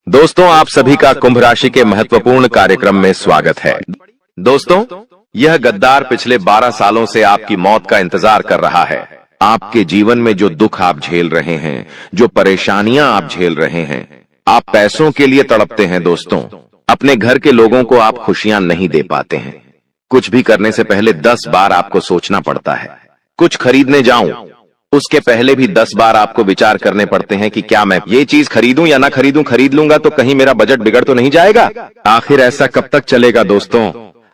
दोस्तों, आप सभी का कुंभ राशि के महत्वपूर्ण कार्यक्रम में स्वागत है। दोस्तों, यह गद्दार पिछले 12 सालों से आपकी मौत का इंतजार कर रहा है। आपके जीवन में जो दुख आप झेल रहे हैं, जो परेशानियां आप झेल रहे हैं, आप पैसों के लिए तड़पते हैं। दोस्तों, अपने घर के लोगों को आप खुशियां नहीं दे पाते हैं। कुछ भी करने से पहले 10 बार आपको सोचना पड़ता है। कुछ खरीदने जाऊं, उसके पहले भी 10 बार आपको विचार करने पड़ते हैं कि क्या मैं ये चीज खरीदूं या ना खरीदूं। खरीद लूंगा तो कहीं मेरा बजट बिगड़ तो नहीं जाएगा। आखिर ऐसा कब तक चलेगा। दोस्तों,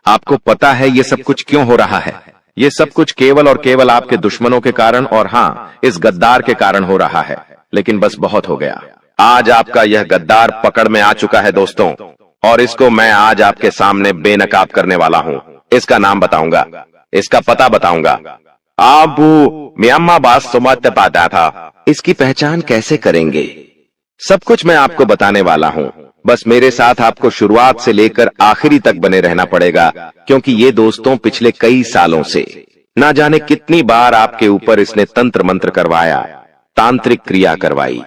आपको पता है ये सब कुछ क्यों हो रहा है? ये सब कुछ केवल और केवल आपके दुश्मनों के कारण और हाँ, इस गद्दार के कारण हो रहा है। लेकिन बस बहुत हो गया। आज आपका यह गद्दार पकड़ में आ चुका है दोस्तों, और इसको मैं आज आपके सामने बेनकाब करने वाला हूँ। इसका नाम बताऊंगा, इसका पता बताऊंगा। आप म्यांमा बात समझ पाता था, इसकी पहचान कैसे करेंगे, सब कुछ मैं आपको बताने वाला हूँ। बस मेरे साथ आपको शुरुआत से लेकर आखिरी तक बने रहना पड़ेगा, क्योंकि ये दोस्तों पिछले कई सालों से ना जाने कितनी बार आपके ऊपर इसने तंत्र मंत्र करवाया, तांत्रिक क्रिया करवाई।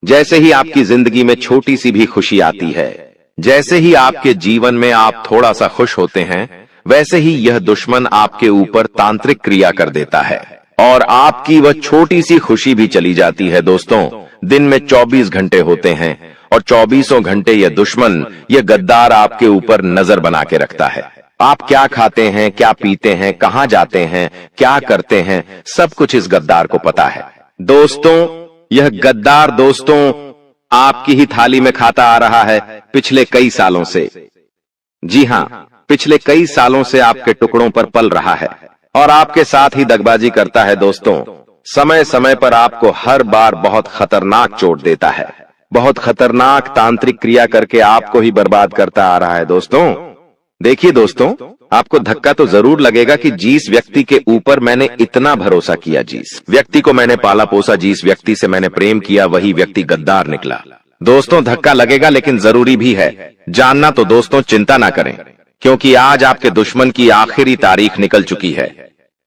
जैसे ही आपकी जिंदगी में छोटी सी भी खुशी आती है, जैसे ही आपके जीवन में आप थोड़ा सा खुश होते हैं, वैसे ही यह दुश्मन आपके ऊपर तांत्रिक क्रिया कर देता है और आपकी वह छोटी सी खुशी भी चली जाती है। दोस्तों, दिन में 24 घंटे होते हैं और 24 घंटे यह दुश्मन, यह गद्दार आपके ऊपर नजर बना के रखता है। आप क्या खाते हैं, क्या पीते हैं, कहाँ जाते हैं, क्या करते हैं, सब कुछ इस गद्दार को पता है। दोस्तों, यह गद्दार दोस्तों आपकी ही थाली में खाता आ रहा है पिछले कई सालों से। जी हाँ, पिछले कई सालों से आपके टुकड़ों पर पल रहा है और आपके साथ ही दगबाजी करता है। दोस्तों, समय समय पर आपको हर बार बहुत खतरनाक चोट देता है, बहुत खतरनाक तांत्रिक क्रिया करके आपको ही बर्बाद करता आ रहा है। दोस्तों, देखिए दोस्तों, आपको धक्का तो जरूर लगेगा कि जिस व्यक्ति के ऊपर मैंने इतना भरोसा किया, जिस व्यक्ति को मैंने पाला पोसा, जिस व्यक्ति से मैंने प्रेम किया, वही व्यक्ति गद्दार निकला। दोस्तों, धक्का लगेगा लेकिन जरूरी भी है जानना। तो दोस्तों, चिंता ना करें, क्योंकि आज आपके दुश्मन की आखिरी तारीख निकल चुकी है।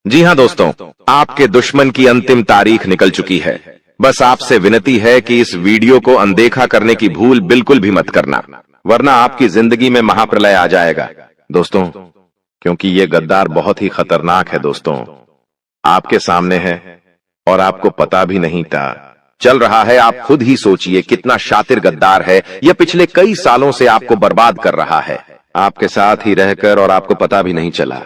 जी हाँ दोस्तों, आपके दुश्मन की अंतिम तारीख निकल चुकी है। बस आपसे विनती है कि इस वीडियो को अनदेखा करने की भूल बिल्कुल भी मत करना, वरना आपकी जिंदगी में महाप्रलय आ जाएगा। दोस्तों, क्योंकि ये गद्दार बहुत ही खतरनाक है। दोस्तों, आपके सामने है और आपको पता भी नहीं था चल रहा है। आप खुद ही सोचिए कितना शातिर गद्दार है। यह पिछले कई सालों से आपको बर्बाद कर रहा है, आपके साथ ही रहकर, और आपको पता भी नहीं चला।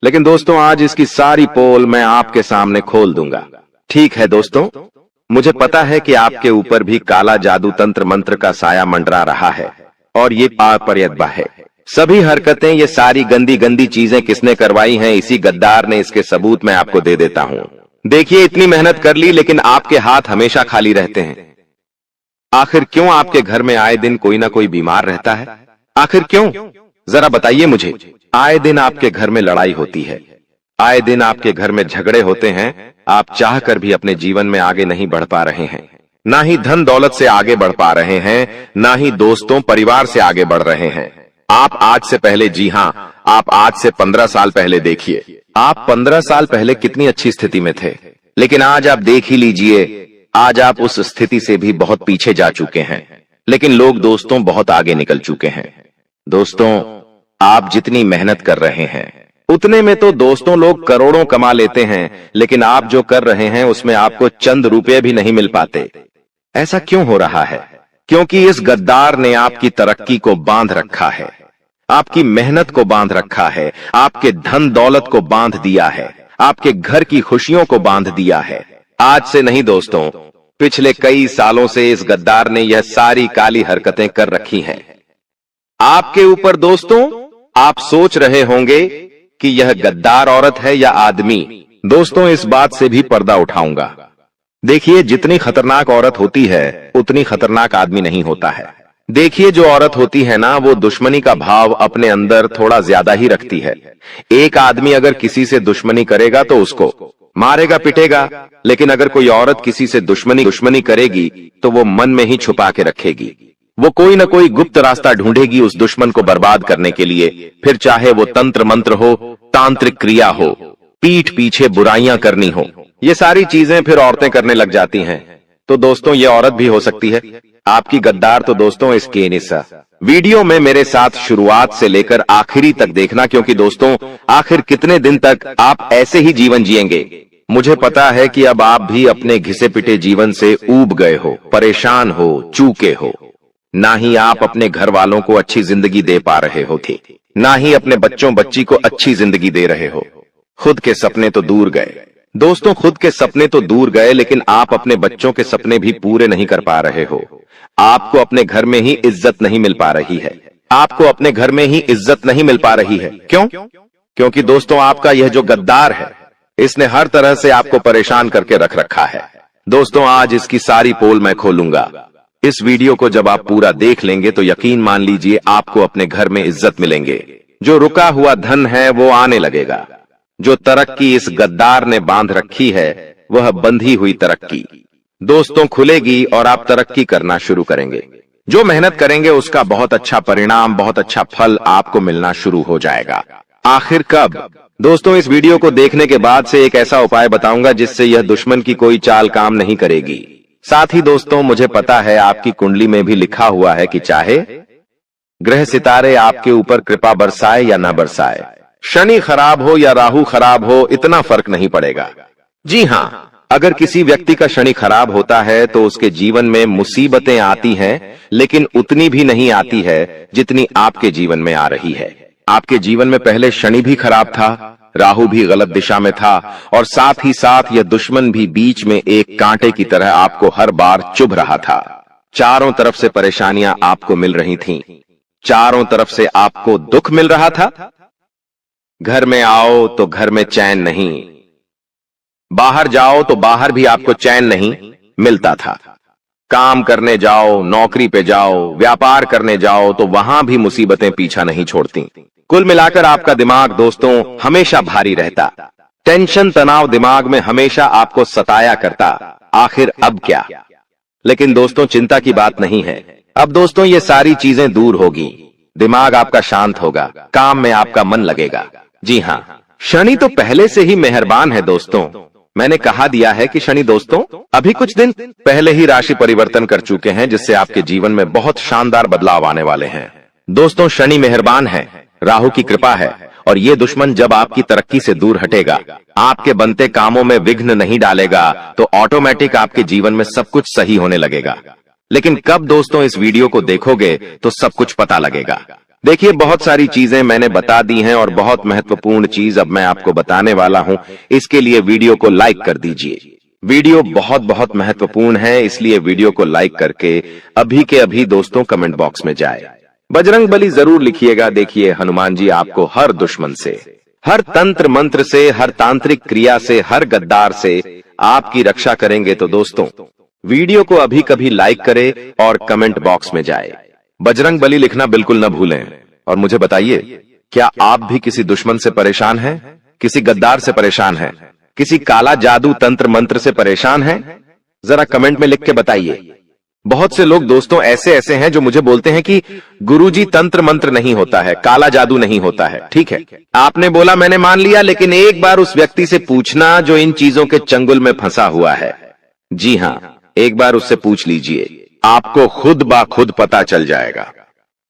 लेकिन दोस्तों, आज इसकी सारी पोल मैं आपके सामने खोल दूंगा। ठीक है दोस्तों, मुझे पता है कि आपके ऊपर भी काला जादू तंत्र मंत्र का साया मंडरा रहा है और ये पारपरियतबा है। सभी हरकतें, ये सारी गंदी गंदी चीजें किसने करवाई हैं? इसी गद्दार ने। इसके सबूत मैं आपको दे देता हूं। देखिए, इतनी मेहनत कर ली लेकिन आपके हाथ हमेशा खाली रहते हैं। आखिर क्यों आपके घर में आए दिन कोई ना कोई बीमार रहता है? आखिर क्यों, जरा बताइए मुझे। आए दिन आपके घर में लड़ाई होती है, आए दिन आपके घर में झगड़े होते हैं। आप चाहकर भी अपने जीवन में आगे नहीं बढ़ पा रहे हैं, ना ही धन दौलत से आगे बढ़ पा रहे हैं, ना ही दोस्तों परिवार से आगे बढ़ रहे हैं। आप आज से पहले, जी हाँ, आप आज से 15 साल पहले देखिए। आप 15 साल पहले कितनी अच्छी स्थिति में थे, लेकिन आज आप देख ही लीजिए, आज आप उस स्थिति से भी बहुत पीछे जा चुके हैं। लेकिन लोग दोस्तों बहुत आगे निकल चुके हैं। दोस्तों, आप जितनी मेहनत कर रहे हैं उतने में तो दोस्तों लोग करोड़ों कमा लेते हैं, लेकिन आप जो कर रहे हैं उसमें आपको चंद रुपए भी नहीं मिल पाते। ऐसा क्यों हो रहा है? क्योंकि इस गद्दार ने आपकी तरक्की को बांध रखा है, आपकी मेहनत को बांध रखा है, आपके धन दौलत को बांध दिया है, आपके घर की खुशियों को बांध दिया है। आज से नहीं दोस्तों, पिछले कई सालों से इस गद्दार ने यह सारी काली हरकतें कर रखी हैं आपके ऊपर। दोस्तों, आप सोच रहे होंगे कि यह गद्दार औरत है या आदमी। दोस्तों, इस बात से भी पर्दा उठाऊंगा। देखिए, जितनी खतरनाक औरत होती है उतनी खतरनाक आदमी नहीं होता है। देखिए, जो औरत होती है ना, वो दुश्मनी का भाव अपने अंदर थोड़ा ज्यादा ही रखती है। एक आदमी अगर किसी से दुश्मनी करेगा तो उसको मारेगा, पिटेगा, लेकिन अगर कोई औरत किसी से दुश्मनी करेगी तो वो मन में ही छुपा के रखेगी। वो कोई ना कोई गुप्त रास्ता ढूंढेगी उस दुश्मन को बर्बाद करने के लिए। फिर चाहे वो तंत्र मंत्र हो, तांत्रिक क्रिया हो, पीठ पीछे बुराइयां करनी हो, ये सारी चीजें फिर औरतें करने लग जाती हैं। तो दोस्तों, ये औरत भी हो सकती है। आपकी गद्दार तो दोस्तों इसके निशा वीडियो में मेरे साथ शुरुआत से लेकर आखिरी तक देखना, क्योंकि दोस्तों आखिर कितने दिन तक आप ऐसे ही जीवन जिएंगे। मुझे पता है कि अब आप भी अपने घिसे पिटे जीवन से ऊब गए हो, परेशान हो, चूके हो। ना ही आप अपने घर वालों को अच्छी जिंदगी दे पा रहे हो थे, ना ही अपने बच्चों बच्ची को अच्छी जिंदगी दे रहे हो। खुद के सपने तो दूर गए दोस्तों, खुद के सपने तो दूर गए, लेकिन आप अपने बच्चों के सपने भी पूरे नहीं कर पा रहे हो। आपको अपने घर में ही इज्जत नहीं मिल पा रही है। आपको अपने घर में ही इज्जत नहीं मिल पा रही है। क्यों? क्योंकि दोस्तों आपका यह जो गद्दार है, इसने हर तरह से आपको परेशान करके रख रखा है। दोस्तों आज इसकी सारी पोल मैं खोलूंगा। इस वीडियो को जब आप पूरा देख लेंगे तो यकीन मान लीजिए आपको अपने घर में इज्जत मिलेंगे। जो रुका हुआ धन है वो आने लगेगा। जो तरक्की इस गद्दार ने बांध रखी है वह बंधी हुई तरक्की दोस्तों खुलेगी और आप तरक्की करना शुरू करेंगे। जो मेहनत करेंगे उसका बहुत अच्छा परिणाम, बहुत अच्छा फल आपको मिलना शुरू हो जाएगा। आखिर कब? दोस्तों इस वीडियो को देखने के बाद से एक ऐसा उपाय बताऊंगा जिससे यह दुश्मन की कोई चाल काम नहीं करेगी। साथ ही दोस्तों मुझे पता है आपकी कुंडली में भी लिखा हुआ है कि चाहे ग्रह सितारे आपके ऊपर कृपा बरसाए या न बरसाए, शनि खराब हो या राहु खराब हो, इतना फर्क नहीं पड़ेगा। जी हां, अगर किसी व्यक्ति का शनि खराब होता है तो उसके जीवन में मुसीबतें आती हैं, लेकिन उतनी भी नहीं आती है जितनी आपके जीवन में आ रही है। आपके जीवन में पहले शनि भी खराब था, राहु भी गलत दिशा में था, और साथ ही साथ यह दुश्मन भी बीच में एक कांटे की तरह आपको हर बार चुभ रहा था। चारों तरफ से परेशानियां आपको मिल रही थीं, चारों तरफ से आपको दुख मिल रहा था। घर में आओ तो घर में चैन नहीं, बाहर जाओ तो बाहर भी आपको चैन नहीं मिलता था। काम करने जाओ, नौकरी पे जाओ, व्यापार करने जाओ तो वहां भी मुसीबतें पीछा नहीं छोड़ती। कुल मिलाकर आपका दिमाग दोस्तों हमेशा भारी रहता, टेंशन तनाव दिमाग में हमेशा आपको सताया करता। आखिर अब क्या? लेकिन दोस्तों चिंता की बात नहीं है। अब दोस्तों ये सारी चीजें दूर होगी, दिमाग आपका शांत होगा, काम में आपका मन लगेगा। जी हां, शनि तो पहले से ही मेहरबान है दोस्तों। मैंने कहा दिया है कि शनि दोस्तों अभी कुछ दिन पहले ही राशि परिवर्तन कर चुके हैं, जिससे आपके जीवन में बहुत शानदार बदलाव आने वाले हैं। दोस्तों शनि मेहरबान है, राहु की कृपा है, और ये दुश्मन जब आपकी तरक्की से दूर हटेगा, आपके बनते कामों में विघ्न नहीं डालेगा, तो ऑटोमेटिक आपके जीवन में सब कुछ सही होने लगेगा। लेकिन कब दोस्तों? इस वीडियो को देखोगे तो सब कुछ पता लगेगा। देखिए बहुत सारी चीजें मैंने बता दी हैं और बहुत महत्वपूर्ण चीज अब मैं आपको बताने वाला हूं। इसके लिए वीडियो को लाइक कर दीजिए। वीडियो बहुत बहुत महत्वपूर्ण है, इसलिए वीडियो को लाइक करके अभी के अभी दोस्तों कमेंट बॉक्स में जाए बजरंग बली जरूर लिखिएगा। देखिए हनुमान जी आपको हर दुश्मन से, हर तंत्र मंत्र से, हर तांत्रिक क्रिया से, हर गद्दार से आपकी रक्षा करेंगे। तो दोस्तों वीडियो को अभी कभी लाइक करें और कमेंट बॉक्स में जाए बजरंग बली लिखना बिल्कुल न भूलें। और मुझे बताइए, क्या आप भी किसी दुश्मन से परेशान हैं? किसी गद्दार से परेशान हैं? किसी काला जादू तंत्र मंत्र से परेशान हैं? जरा कमेंट में लिख के बताइए। बहुत से लोग दोस्तों ऐसे हैं जो मुझे बोलते हैं कि गुरुजी तंत्र मंत्र नहीं होता है, काला जादू नहीं होता है। ठीक है, आपने बोला, मैंने मान लिया, लेकिन एक बार उस व्यक्ति से पूछना जो इन चीजों के चंगुल में फंसा हुआ है। जी हां, एक बार उससे पूछ लीजिए, आपको खुद ब खुद पता चल जाएगा।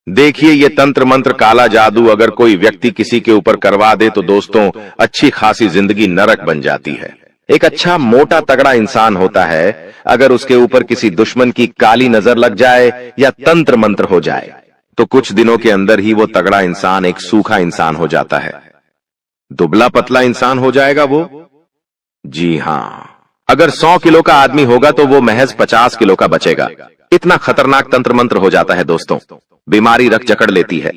देखिए ये तंत्र मंत्र काला जादू अगर कोई व्यक्ति किसी के ऊपर करवा दे तो दोस्तों अच्छी खासी जिंदगी नरक बन जाती है। एक अच्छा मोटा तगड़ा इंसान होता है, अगर उसके ऊपर किसी दुश्मन की काली नजर लग जाए या तंत्र मंत्र हो जाए तो कुछ दिनों के अंदर ही वो तगड़ा इंसान एक सूखा इंसान हो जाता है, दुबला पतला इंसान हो जाएगा वो। जी हां, अगर 100 किलो का आदमी होगा तो वो महज 50 किलो का बचेगा। इतना खतरनाक तंत्र मंत्र हो जाता है दोस्तों, बीमारी रख जकड़ लेती है।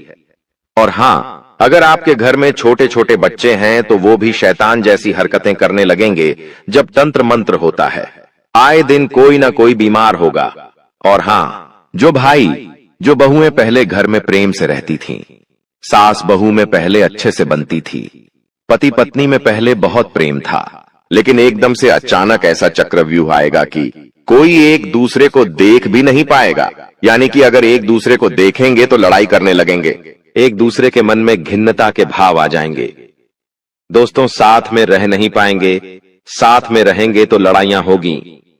और हां, अगर आपके घर में छोटे छोटे बच्चे हैं तो वो भी शैतान जैसी हरकतें करने लगेंगे जब तंत्र मंत्र होता है। आए दिन कोई ना कोई बीमार होगा। और हां, जो भाई जो बहुएं पहले घर में प्रेम से रहती थीं, सास बहू में पहले अच्छे से बनती थी, पति पत्नी में पहले बहुत प्रेम था, लेकिन एकदम से अचानक ऐसा चक्रव्यूह आएगा कि कोई एक दूसरे को देख भी नहीं पाएगा। यानी कि अगर एक दूसरे को देखेंगे तो लड़ाई करने लगेंगे, एक दूसरे के मन में घिन्नता के भाव आ जाएंगे। दोस्तों साथ में रह नहीं पाएंगे, साथ में रहेंगे तो लड़ाइयां होगी।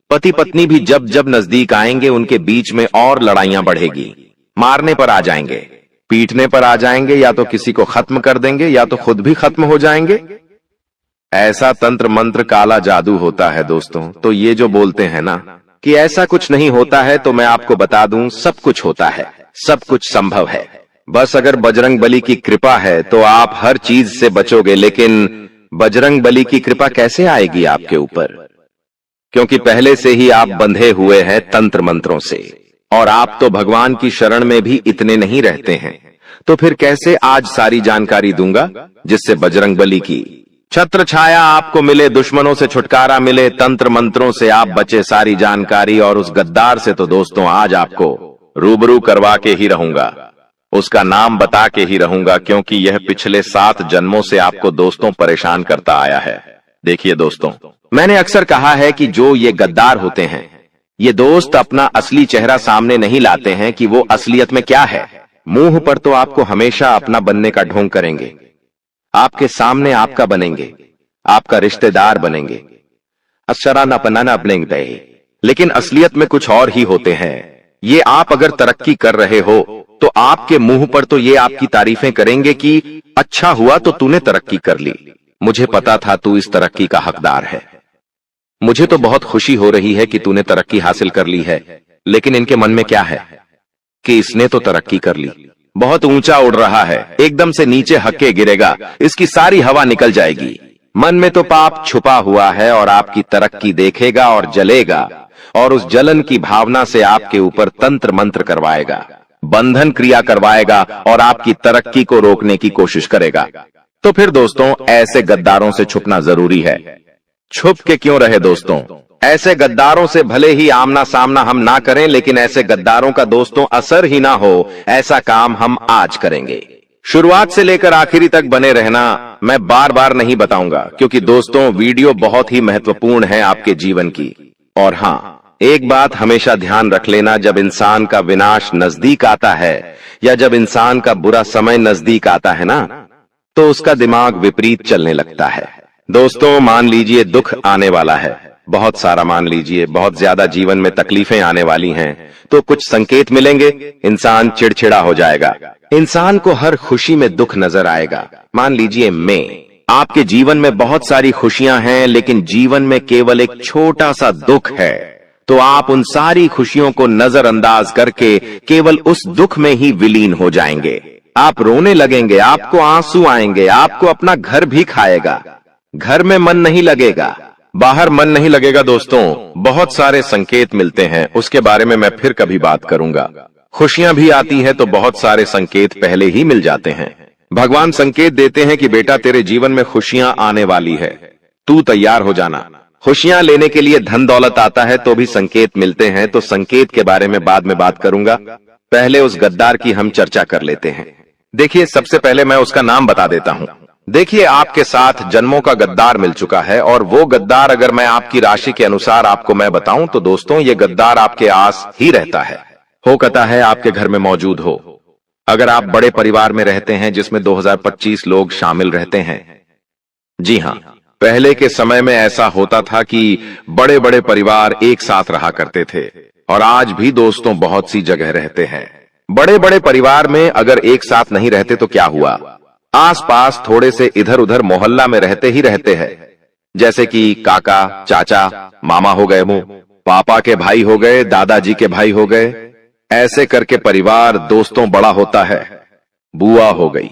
पति पत्नी भी जब जब नजदीक आएंगे उनके बीच में और लड़ाइयां बढ़ेगी, मारने पर आ जाएंगे, पीटने पर आ जाएंगे, या तो किसी को खत्म कर देंगे या तो खुद भी खत्म हो जाएंगे। ऐसा तंत्र मंत्र काला जादू होता है दोस्तों। तो ये जो बोलते हैं ना कि ऐसा कुछ नहीं होता है, तो मैं आपको बता दूं सब कुछ होता है, सब कुछ संभव है। बस अगर बजरंग बली की कृपा है तो आप हर चीज से बचोगे। लेकिन बजरंग बली की कृपा कैसे आएगी आपके ऊपर? क्योंकि पहले से ही आप बंधे हुए हैं तंत्र मंत्रों से, और आप तो भगवान की शरण में भी इतने नहीं रहते हैं। तो फिर कैसे आज सारी जानकारी दूंगा जिससे बजरंग बली की छत्र छाया आपको मिले, दुश्मनों से छुटकारा मिले, तंत्र मंत्रों से आप बचे, सारी जानकारी। और उस गद्दार से तो दोस्तों आज आपको रूबरू करवा के ही रहूंगा, उसका नाम बता के ही रहूंगा, क्योंकि यह पिछले 7 जन्मों से आपको दोस्तों परेशान करता आया है। देखिए दोस्तों, मैंने अक्सर कहा है कि जो ये गद्दार होते हैं, ये दोस्त अपना असली चेहरा सामने नहीं लाते हैं कि वो असलियत में क्या है। मुंह पर तो आपको हमेशा अपना बनने का ढोंग करेंगे, आपके सामने आपका बनेंगे, आपका रिश्तेदार बनेंगे, लेकिन असलियत में कुछ और ही होते हैं। ये आप अगर तरक्की कर रहे हो तो आपके मुंह पर तो ये आपकी तारीफें करेंगे कि अच्छा हुआ तो तूने तरक्की कर ली, मुझे पता था तू इस तरक्की का हकदार है, मुझे तो बहुत खुशी हो रही है कि तूने तरक्की हासिल कर ली है। लेकिन इनके मन में क्या है कि इसने तो तरक्की कर ली, बहुत ऊंचा उड़ रहा है, एकदम से नीचे हक्के गिरेगा, इसकी सारी हवा निकल जाएगी। मन में तो पाप छुपा हुआ है और आपकी तरक्की देखेगा और जलेगा, और उस जलन की भावना से आपके ऊपर तंत्र मंत्र करवाएगा, बंधन क्रिया करवाएगा और आपकी तरक्की को रोकने की कोशिश करेगा। तो फिर दोस्तों, ऐसे गद्दारों से छुपना जरूरी है। छुप के क्यों रहे दोस्तों? ऐसे गद्दारों से भले ही आमना सामना हम ना करें, लेकिन ऐसे गद्दारों का दोस्तों असर ही ना हो, ऐसा काम हम आज करेंगे। शुरुआत से लेकर आखिरी तक बने रहना, मैं बार बार नहीं बताऊंगा, क्योंकि दोस्तों वीडियो बहुत ही महत्वपूर्ण है आपके जीवन की। और हाँ, एक बात हमेशा ध्यान रख लेना, जब इंसान का विनाश नजदीक आता है या जब इंसान का बुरा समय नजदीक आता है ना, तो उसका दिमाग विपरीत चलने लगता है। दोस्तों मान लीजिए दुख आने वाला है, बहुत सारा मान लीजिए, बहुत ज्यादा जीवन में तकलीफें आने वाली हैं, तो कुछ संकेत मिलेंगे, इंसान चिड़चिड़ा हो जाएगा, इंसान को हर खुशी में दुख नजर आएगा। मान लीजिए आपके जीवन में बहुत सारी खुशियां हैं, लेकिन जीवन में केवल एक छोटा सा दुख है, तो आप उन सारी खुशियों को नजरअंदाज करके केवल उस दुख में ही विलीन हो जाएंगे। आप रोने लगेंगे, आपको आंसू आएंगे, आपको अपना घर भी खाएगा, घर में मन नहीं लगेगा, बाहर मन नहीं लगेगा। दोस्तों बहुत सारे संकेत मिलते हैं, उसके बारे में मैं फिर कभी बात करूंगा। खुशियां भी आती हैं तो बहुत सारे संकेत पहले ही मिल जाते हैं। भगवान संकेत देते हैं कि बेटा तेरे जीवन में खुशियां आने वाली है, तू तैयार हो जाना। खुशियां लेने के लिए धन दौलत आता है तो भी संकेत मिलते हैं, तो संकेत के बारे में बाद में बात करूंगा। पहले उस गद्दार की हम चर्चा कर लेते हैं। देखिए सबसे पहले मैं उसका नाम बता देता हूं। देखिए आपके साथ जन्मों का गद्दार मिल चुका है, और वो गद्दार अगर मैं आपकी राशि के अनुसार आपको मैं बताऊं तो दोस्तों ये गद्दार आपके आस ही रहता है, हो सकता है आपके घर में मौजूद हो। अगर आप बड़े परिवार में रहते हैं जिसमें 2025 लोग शामिल रहते हैं, जी हां, पहले के समय में ऐसा होता था कि बड़े बड़े परिवार एक साथ रहा करते थे, और आज भी दोस्तों बहुत सी जगह रहते हैं। बड़े बड़े परिवार में अगर एक साथ नहीं रहते तो क्या हुआ, आसपास थोड़े से इधर उधर मोहल्ला में रहते ही रहते हैं, जैसे कि काका चाचा मामा हो गए, पापा के भाई हो गए, दादाजी के भाई हो गए, ऐसे करके परिवार दोस्तों बड़ा होता है, बुआ हो गई।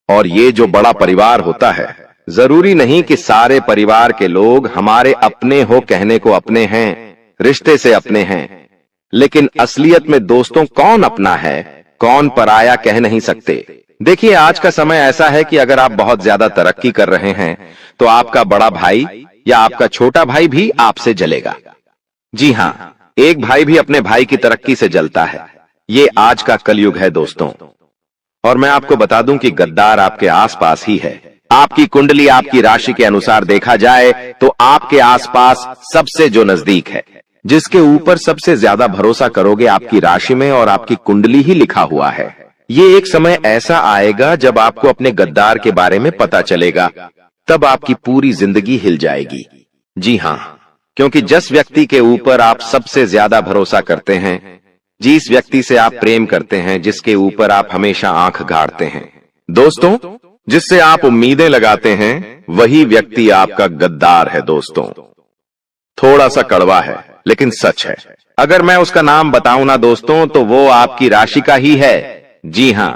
और ये जो बड़ा परिवार होता है, जरूरी नहीं कि सारे परिवार के लोग हमारे अपने हो, कहने को अपने हैं, रिश्ते से अपने हैं, लेकिन असलियत में दोस्तों कौन अपना है कौन पराया कह नहीं सकते। देखिए आज का समय ऐसा है कि अगर आप बहुत ज्यादा तरक्की कर रहे हैं तो आपका बड़ा भाई या आपका छोटा भाई भी आपसे जलेगा। जी हां, एक भाई भी अपने भाई की तरक्की से जलता है। ये आज का कलयुग है दोस्तों। और मैं आपको बता दूं कि गद्दार आपके आसपास ही है। आपकी कुंडली आपकी राशि के अनुसार देखा जाए तो आपके आसपास सबसे जो नजदीक है, जिसके ऊपर सबसे ज्यादा भरोसा करोगे, आपकी राशि में और आपकी कुंडली ही लिखा हुआ है। ये एक समय ऐसा आएगा जब आपको अपने गद्दार के बारे में पता चलेगा, तब आपकी पूरी जिंदगी हिल जाएगी। जी हां, क्योंकि जिस व्यक्ति के ऊपर आप सबसे ज्यादा भरोसा करते हैं, जिस व्यक्ति से आप प्रेम करते हैं, जिसके ऊपर आप हमेशा आंख गाड़ते हैं, दोस्तों, जिससे आप उम्मीदें लगाते हैं, वही व्यक्ति आपका गद्दार है। दोस्तों, थोड़ा सा कड़वा है लेकिन सच है। अगर मैं उसका नाम बताऊं ना दोस्तों, तो वो आपकी राशि का ही है। जी हां,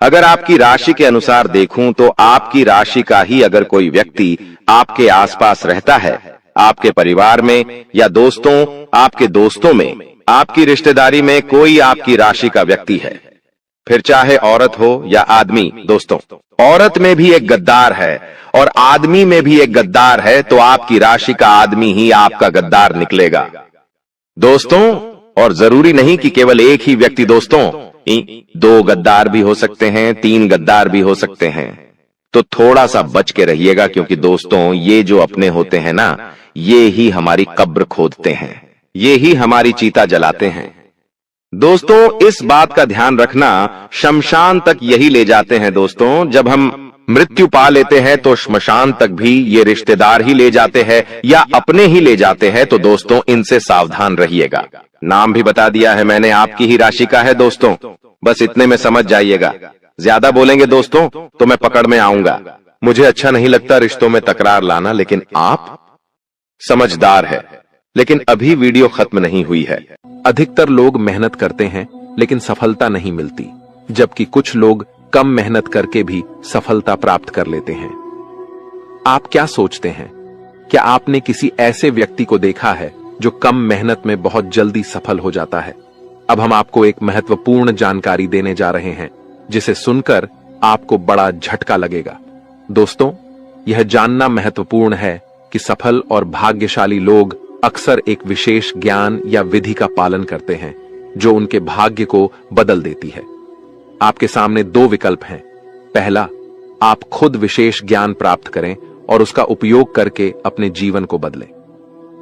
अगर आपकी राशि के अनुसार देखूं तो आपकी राशि का ही अगर कोई व्यक्ति आपके आसपास रहता है, आपके परिवार में या दोस्तों, आपके दोस्तों में, आपकी रिश्तेदारी में कोई आपकी राशि का व्यक्ति है, फिर चाहे औरत हो या आदमी, दोस्तों, औरत में भी एक गद्दार है और आदमी में भी एक गद्दार है, तो आपकी राशि का आदमी ही आपका गद्दार निकलेगा दोस्तों। और जरूरी नहीं कि केवल एक ही व्यक्ति दोस्तों, 2 गद्दार भी हो सकते हैं, 3 गद्दार भी हो सकते हैं। तो थोड़ा सा बच के रहिएगा, क्योंकि दोस्तों, ये जो अपने होते हैं ना, ये ही हमारी कब्र खोदते हैं, ये ही हमारी चीता जलाते हैं। दोस्तों, इस बात का ध्यान रखना, शमशान तक यही ले जाते हैं दोस्तों। जब हम मृत्यु पा लेते हैं तो श्मशान तक भी ये रिश्तेदार ही ले जाते हैं या अपने ही ले जाते हैं। तो दोस्तों, इनसे सावधान रहिएगा। नाम भी बता दिया है मैंने, आपकी ही राशि का है दोस्तों, बस इतने में समझ जाइएगा। ज्यादा बोलेंगे दोस्तों तो मैं पकड़ में आऊंगा। मुझे अच्छा नहीं लगता रिश्तों में तकरार लाना, लेकिन आप समझदार है। लेकिन अभी वीडियो खत्म नहीं हुई है। अधिकतर लोग मेहनत करते हैं लेकिन सफलता नहीं मिलती, जबकि कुछ लोग कम मेहनत करके भी सफलता प्राप्त कर लेते हैं। आप क्या सोचते हैं? क्या आपने किसी ऐसे व्यक्ति को देखा है जो कम मेहनत में बहुत जल्दी सफल हो जाता है? अब हम आपको एक महत्वपूर्ण जानकारी देने जा रहे हैं, जिसे सुनकर आपको बड़ा झटका लगेगा। दोस्तों, यह जानना महत्वपूर्ण है कि सफल और भाग्यशाली लोग अक्सर एक विशेष ज्ञान या विधि का पालन करते हैं, जो उनके भाग्य को बदल देती है। आपके सामने 2 विकल्प हैं। पहला, आप खुद विशेष ज्ञान प्राप्त करें और उसका उपयोग करके अपने जीवन को बदलें।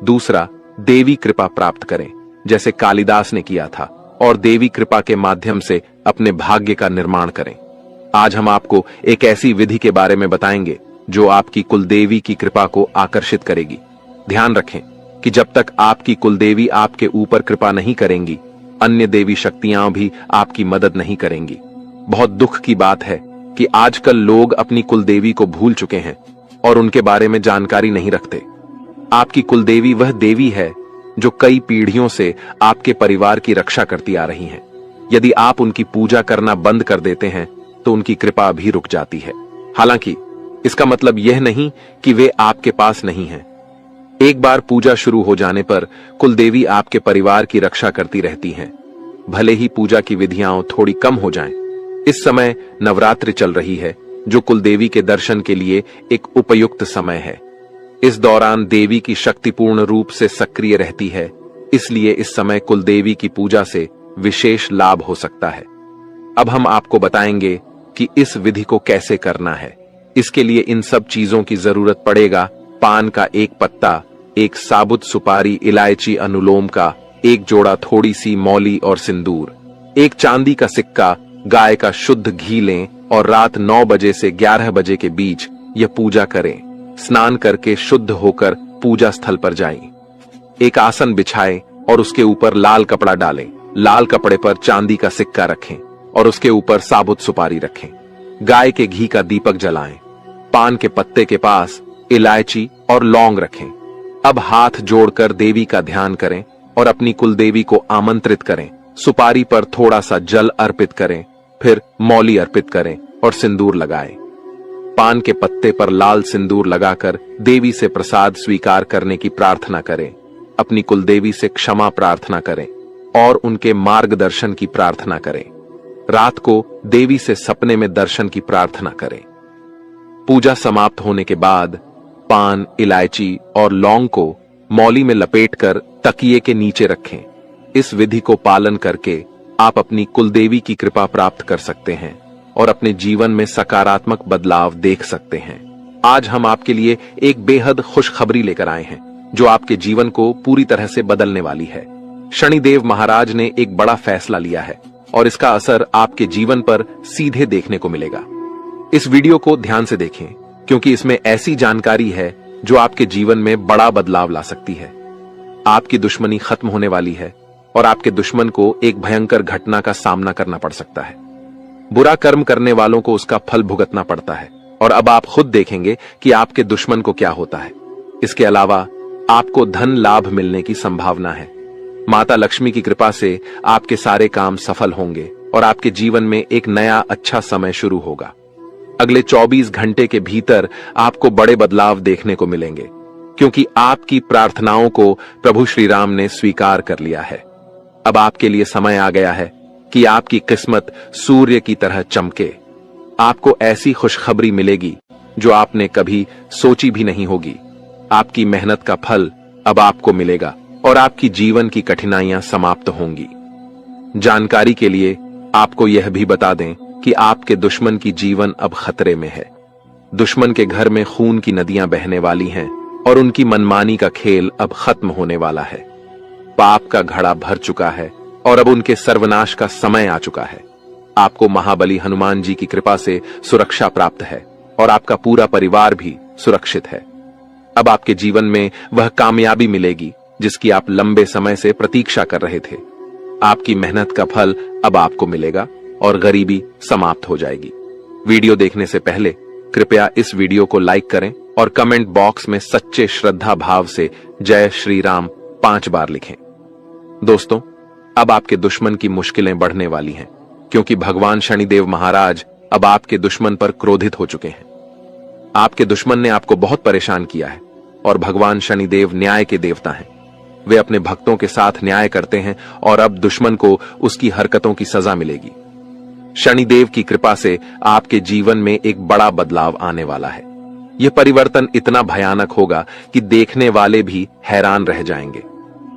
दूसरा, देवी कृपा प्राप्त करें, जैसे कालिदास ने किया था, और देवी कृपा के माध्यम से अपने भाग्य का निर्माण करें। आज हम आपको एक ऐसी विधि के बारे में बताएंगे जो आपकी कुलदेवी की कृपा को आकर्षित करेगी। ध्यान रखें कि जब तक आपकी कुलदेवी आपके ऊपर कृपा नहीं करेंगी, अन्य देवी शक्तियां भी आपकी मदद नहीं करेंगी। बहुत दुख की बात है कि आजकल लोग अपनी कुलदेवी को भूल चुके हैं और उनके बारे में जानकारी नहीं रखते। आपकी कुलदेवी वह देवी है जो कई पीढ़ियों से आपके परिवार की रक्षा करती आ रही हैं। यदि आप उनकी पूजा करना बंद कर देते हैं तो उनकी कृपा भी रुक जाती है। हालांकि इसका मतलब यह नहीं कि वे आपके पास नहीं हैं। एक बार पूजा शुरू हो जाने पर कुलदेवी आपके परिवार की रक्षा करती रहती हैं, भले ही पूजा की विधियां थोड़ी कम हो जाएं। इस समय नवरात्रि चल रही है, जो कुलदेवी के दर्शन के लिए एक उपयुक्त समय है। इस दौरान देवी की शक्तिपूर्ण रूप से सक्रिय रहती है, इसलिए इस समय कुलदेवी की पूजा से विशेष लाभ हो सकता है। अब हम आपको बताएंगे कि इस विधि को कैसे करना है। इसके लिए इन सब चीजों की जरूरत पड़ेगा: पान का 1 पत्ता, 1 साबुत सुपारी, इलायची, अनुलोम का 1 जोड़ा, थोड़ी सी मौली और सिंदूर, 1 चांदी का सिक्का, गाय का शुद्ध घी लें और रात 9 बजे से 11 बजे के बीच यह पूजा करें। स्नान करके शुद्ध होकर पूजा स्थल पर जाएं। एक आसन बिछाएं और उसके ऊपर लाल कपड़ा डालें। लाल कपड़े पर चांदी का सिक्का रखें और उसके ऊपर साबुत सुपारी रखें। गाय के घी का दीपक जलाएं। पान के पत्ते के पास इलायची और लौंग रखें। अब हाथ जोड़कर देवी का ध्यान करें और अपनी कुलदेवी को आमंत्रित करें। सुपारी पर थोड़ा सा जल अर्पित करें, फिर मौली अर्पित करें और सिंदूर लगाएं। पान के पत्ते पर लाल सिंदूर लगाकर देवी से प्रसाद स्वीकार करने की प्रार्थना करें। अपनी कुलदेवी से क्षमा प्रार्थना करें और उनके मार्गदर्शन की प्रार्थना करें। रात को देवी से सपने में दर्शन की प्रार्थना करें। पूजा समाप्त होने के बाद पान, इलायची और लौंग को मौली में लपेटकर तकिए के नीचे रखें। इस विधि को पालन करके आप अपनी कुलदेवी की कृपा प्राप्त कर सकते हैं और अपने जीवन में सकारात्मक बदलाव देख सकते हैं। आज हम आपके लिए एक बेहद खुशखबरी लेकर आए हैं, जो आपके जीवन को पूरी तरह से बदलने वाली है। शनिदेव महाराज ने एक बड़ा फैसला लिया है और इसका असर आपके जीवन पर सीधे देखने को मिलेगा। इस वीडियो को ध्यान से देखें, क्योंकि इसमें ऐसी जानकारी है जो आपके जीवन में बड़ा बदलाव ला सकती है। आपकी दुश्मनी खत्म होने वाली है और आपके दुश्मन को एक भयंकर घटना का सामना करना पड़ सकता है। बुरा कर्म करने वालों को उसका फल भुगतना पड़ता है और अब आप खुद देखेंगे कि आपके दुश्मन को क्या होता है। इसके अलावा आपको धन लाभ मिलने की संभावना है। माता लक्ष्मी की कृपा से आपके सारे काम सफल होंगे और आपके जीवन में एक नया अच्छा समय शुरू होगा। अगले 24 घंटे के भीतर आपको बड़े बदलाव देखने को मिलेंगे, क्योंकि आपकी प्रार्थनाओं को प्रभु श्री राम ने स्वीकार कर लिया है। अब आपके लिए समय आ गया है कि आपकी किस्मत सूर्य की तरह चमके। आपको ऐसी खुशखबरी मिलेगी जो आपने कभी सोची भी नहीं होगी। आपकी मेहनत का फल अब आपको मिलेगा और आपकी जीवन की कठिनाइयां समाप्त होंगी। जानकारी के लिए आपको यह भी बता दें कि आपके दुश्मन की जीवन अब खतरे में है। दुश्मन के घर में खून की नदियां बहने वाली हैं और उनकी मनमानी का खेल अब खत्म होने वाला है। पाप का घड़ा भर चुका है और अब उनके सर्वनाश का समय आ चुका है। आपको महाबली हनुमान जी की कृपा से सुरक्षा प्राप्त है और आपका पूरा परिवार भी सुरक्षित है। अब आपके जीवन में वह कामयाबी मिलेगी जिसकी आप लंबे समय से प्रतीक्षा कर रहे थे। आपकी मेहनत का फल अब आपको मिलेगा और गरीबी समाप्त हो जाएगी। वीडियो देखने से पहले कृपया इस वीडियो को लाइक करें और कमेंट बॉक्स में सच्चे श्रद्धा भाव से जय श्री राम 5 बार लिखें। दोस्तों, अब आपके दुश्मन की मुश्किलें बढ़ने वाली हैं, क्योंकि भगवान शनिदेव महाराज अब आपके दुश्मन पर क्रोधित हो चुके हैं। आपके दुश्मन ने आपको बहुत परेशान किया है और भगवान शनिदेव न्याय के देवता हैं। वे अपने भक्तों के साथ न्याय करते हैं और अब दुश्मन को उसकी हरकतों की सजा मिलेगी। शनिदेव की कृपा से आपके जीवन में एक बड़ा बदलाव आने वाला है। यह परिवर्तन इतना भयानक होगा कि देखने वाले भी हैरान रह जाएंगे।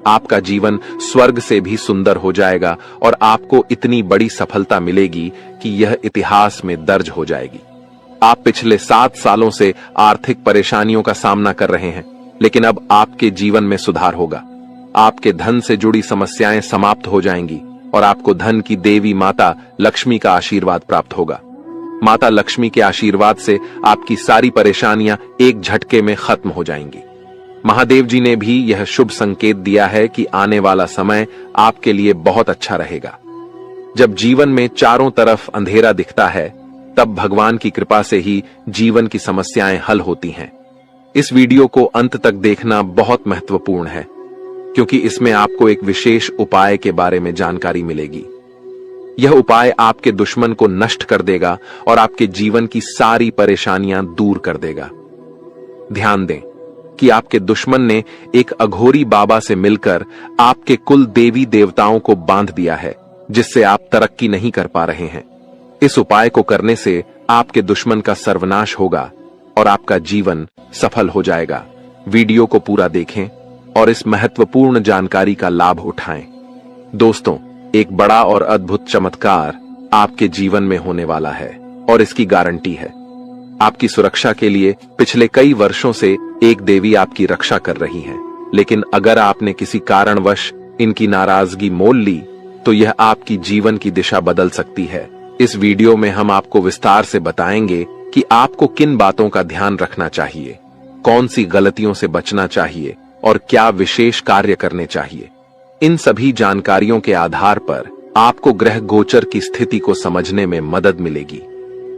आपका जीवन स्वर्ग से भी सुंदर हो जाएगा और आपको इतनी बड़ी सफलता मिलेगी कि यह इतिहास में दर्ज हो जाएगी। आप पिछले 7 सालों से आर्थिक परेशानियों का सामना कर रहे हैं, लेकिन अब आपके जीवन में सुधार होगा। आपके धन से जुड़ी समस्याएं समाप्त हो जाएंगी और आपको धन की देवी माता लक्ष्मी का आशीर्वाद प्राप्त होगा। माता लक्ष्मी के आशीर्वाद से आपकी सारी परेशानियां एक झटके में खत्म हो जाएंगी। महादेव जी ने भी यह शुभ संकेत दिया है कि आने वाला समय आपके लिए बहुत अच्छा रहेगा। जब जीवन में चारों तरफ अंधेरा दिखता है, तब भगवान की कृपा से ही जीवन की समस्याएं हल होती हैं। इस वीडियो को अंत तक देखना बहुत महत्वपूर्ण है, क्योंकि इसमें आपको एक विशेष उपाय के बारे में जानकारी मिलेगी। यह उपाय आपके दुश्मन को नष्ट कर देगा और आपके जीवन की सारी परेशानियां दूर कर देगा। ध्यान दें कि आपके दुश्मन ने एक अघोरी बाबा से मिलकर आपके कुल देवी देवताओं को बांध दिया है, जिससे आप तरक्की नहीं कर पा रहे हैं। इस उपाय को करने से आपके दुश्मन का सर्वनाश होगा और आपका जीवन सफल हो जाएगा। वीडियो को पूरा देखें और इस महत्वपूर्ण जानकारी का लाभ उठाएं। दोस्तों, एक बड़ा और अद्भुत चमत्कार आपके जीवन में होने वाला है और इसकी गारंटी है। आपकी सुरक्षा के लिए पिछले कई वर्षों से एक देवी आपकी रक्षा कर रही है, लेकिन अगर आपने किसी कारणवश इनकी नाराजगी मोल ली तो यह आपकी जीवन की दिशा बदल सकती है। इस वीडियो में हम आपको विस्तार से बताएंगे कि आपको किन बातों का ध्यान रखना चाहिए, कौन सी गलतियों से बचना चाहिए और क्या विशेष कार्य करने चाहिए। इन सभी जानकारियों के आधार पर आपको ग्रह गोचर की स्थिति को समझने में मदद मिलेगी।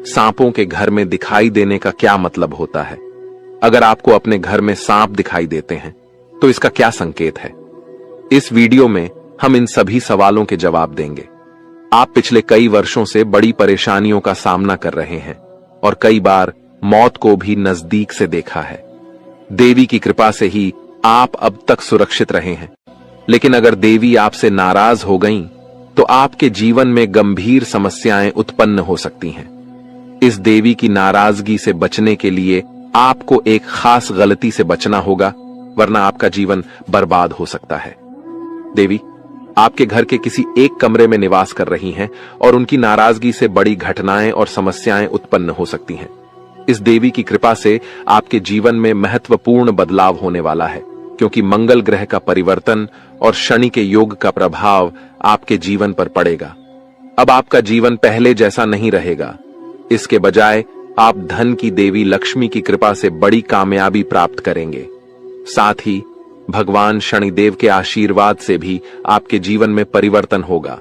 सांपों के घर में दिखाई देने का क्या मतलब होता है? अगर आपको अपने घर में सांप दिखाई देते हैं तो इसका क्या संकेत है? इस वीडियो में हम इन सभी सवालों के जवाब देंगे। आप पिछले कई वर्षों से बड़ी परेशानियों का सामना कर रहे हैं और कई बार मौत को भी नजदीक से देखा है। देवी की कृपा से ही आप अब तक सुरक्षित रहे हैं, लेकिन अगर देवी आपसे नाराज हो गईं, तो आपके जीवन में गंभीर समस्याएं उत्पन्न हो सकती हैं। इस देवी की नाराजगी से बचने के लिए आपको एक खास गलती से बचना होगा, वरना आपका जीवन बर्बाद हो सकता है। देवी आपके घर के किसी एक कमरे में निवास कर रही हैं और उनकी नाराजगी से बड़ी घटनाएं और समस्याएं उत्पन्न हो सकती हैं। इस देवी की कृपा से आपके जीवन में महत्वपूर्ण बदलाव होने वाला है, क्योंकि मंगल ग्रह का परिवर्तन और शनि के योग का प्रभाव आपके जीवन पर पड़ेगा। अब आपका जीवन पहले जैसा नहीं रहेगा। इसके बजाय आप धन की देवी लक्ष्मी की कृपा से बड़ी कामयाबी प्राप्त करेंगे। साथ ही भगवान शनिदेव के आशीर्वाद से भी आपके जीवन में परिवर्तन होगा।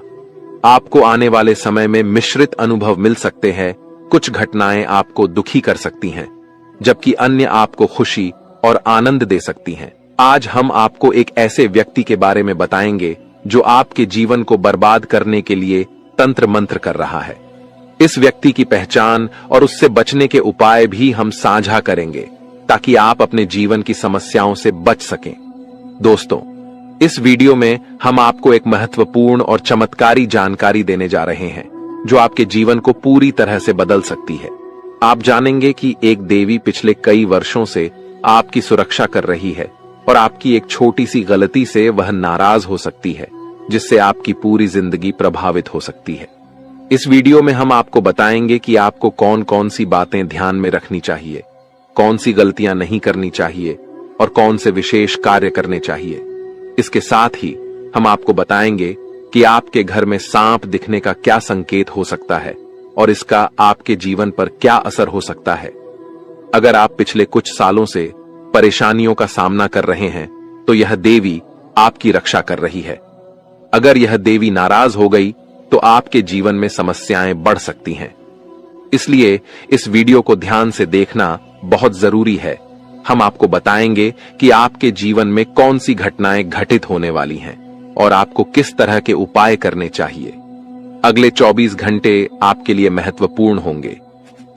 आपको आने वाले समय में मिश्रित अनुभव मिल सकते हैं। कुछ घटनाएं आपको दुखी कर सकती हैं, जबकि अन्य आपको खुशी और आनंद दे सकती हैं। आज हम आपको एक ऐसे व्यक्ति के बारे में बताएंगे जो आपके जीवन को बर्बाद करने के लिए तंत्र मंत्र कर रहा है। इस व्यक्ति की पहचान और उससे बचने के उपाय भी हम साझा करेंगे, ताकि आप अपने जीवन की समस्याओं से बच सकें। दोस्तों, इस वीडियो में हम आपको एक महत्वपूर्ण और चमत्कारी जानकारी देने जा रहे हैं, जो आपके जीवन को पूरी तरह से बदल सकती है। आप जानेंगे कि एक देवी पिछले कई वर्षों से आपकी सुरक्षा कर रही है और आपकी एक छोटी सी गलती से वह नाराज हो सकती है, जिससे आपकी पूरी जिंदगी प्रभावित हो सकती है। इस वीडियो में हम आपको बताएंगे कि आपको कौन कौन सी बातें ध्यान में रखनी चाहिए, कौन सी गलतियां नहीं करनी चाहिए और कौन से विशेष कार्य करने चाहिए। इसके साथ ही हम आपको बताएंगे कि आपके घर में सांप दिखने का क्या संकेत हो सकता है और इसका आपके जीवन पर क्या असर हो सकता है। अगर आप पिछले कुछ सालों से परेशानियों का सामना कर रहे हैं, तो यह देवी आपकी रक्षा कर रही है। अगर यह देवी नाराज हो गई तो आपके जीवन में समस्याएं बढ़ सकती हैं। इसलिए इस वीडियो को ध्यान से देखना बहुत जरूरी है। हम आपको बताएंगे कि आपके जीवन में कौन सी घटनाएं घटित होने वाली हैं और आपको किस तरह के उपाय करने चाहिए। अगले 24 घंटे आपके लिए महत्वपूर्ण होंगे,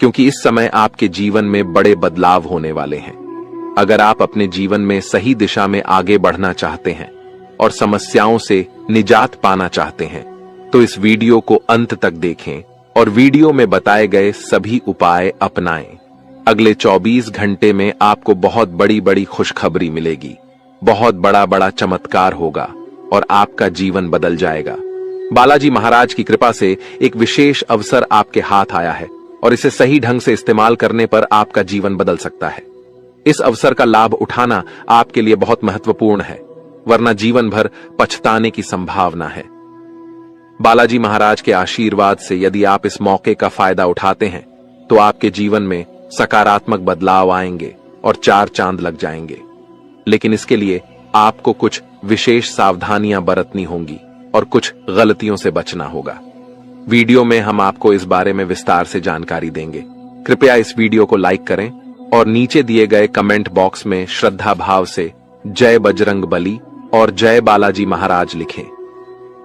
क्योंकि इस समय आपके जीवन में बड़े बदलाव होने वाले हैं। अगर आप अपने जीवन में सही दिशा में आगे बढ़ना चाहते हैं और समस्याओं से निजात पाना चाहते हैं, तो इस वीडियो को अंत तक देखें और वीडियो में बताए गए सभी उपाय अपनाएं। अगले 24 घंटे में आपको बहुत बड़ी बड़ी खुशखबरी मिलेगी, बहुत बड़ा बड़ा चमत्कार होगा और आपका जीवन बदल जाएगा। बालाजी महाराज की कृपा से एक विशेष अवसर आपके हाथ आया है और इसे सही ढंग से इस्तेमाल करने पर आपका जीवन बदल सकता है। इस अवसर का लाभ उठाना आपके लिए बहुत महत्वपूर्ण है, वरना जीवन भर पछताने की संभावना है। बालाजी महाराज के आशीर्वाद से यदि आप इस मौके का फायदा उठाते हैं, तो आपके जीवन में सकारात्मक बदलाव आएंगे और 4 चांद लग जाएंगे। लेकिन इसके लिए आपको कुछ विशेष सावधानियां बरतनी होंगी और कुछ गलतियों से बचना होगा। वीडियो में हम आपको इस बारे में विस्तार से जानकारी देंगे। कृपया इस वीडियो को लाइक करें और नीचे दिए गए कमेंट बॉक्स में श्रद्धा भाव से जय बजरंग बली और जय बालाजी महाराज लिखें।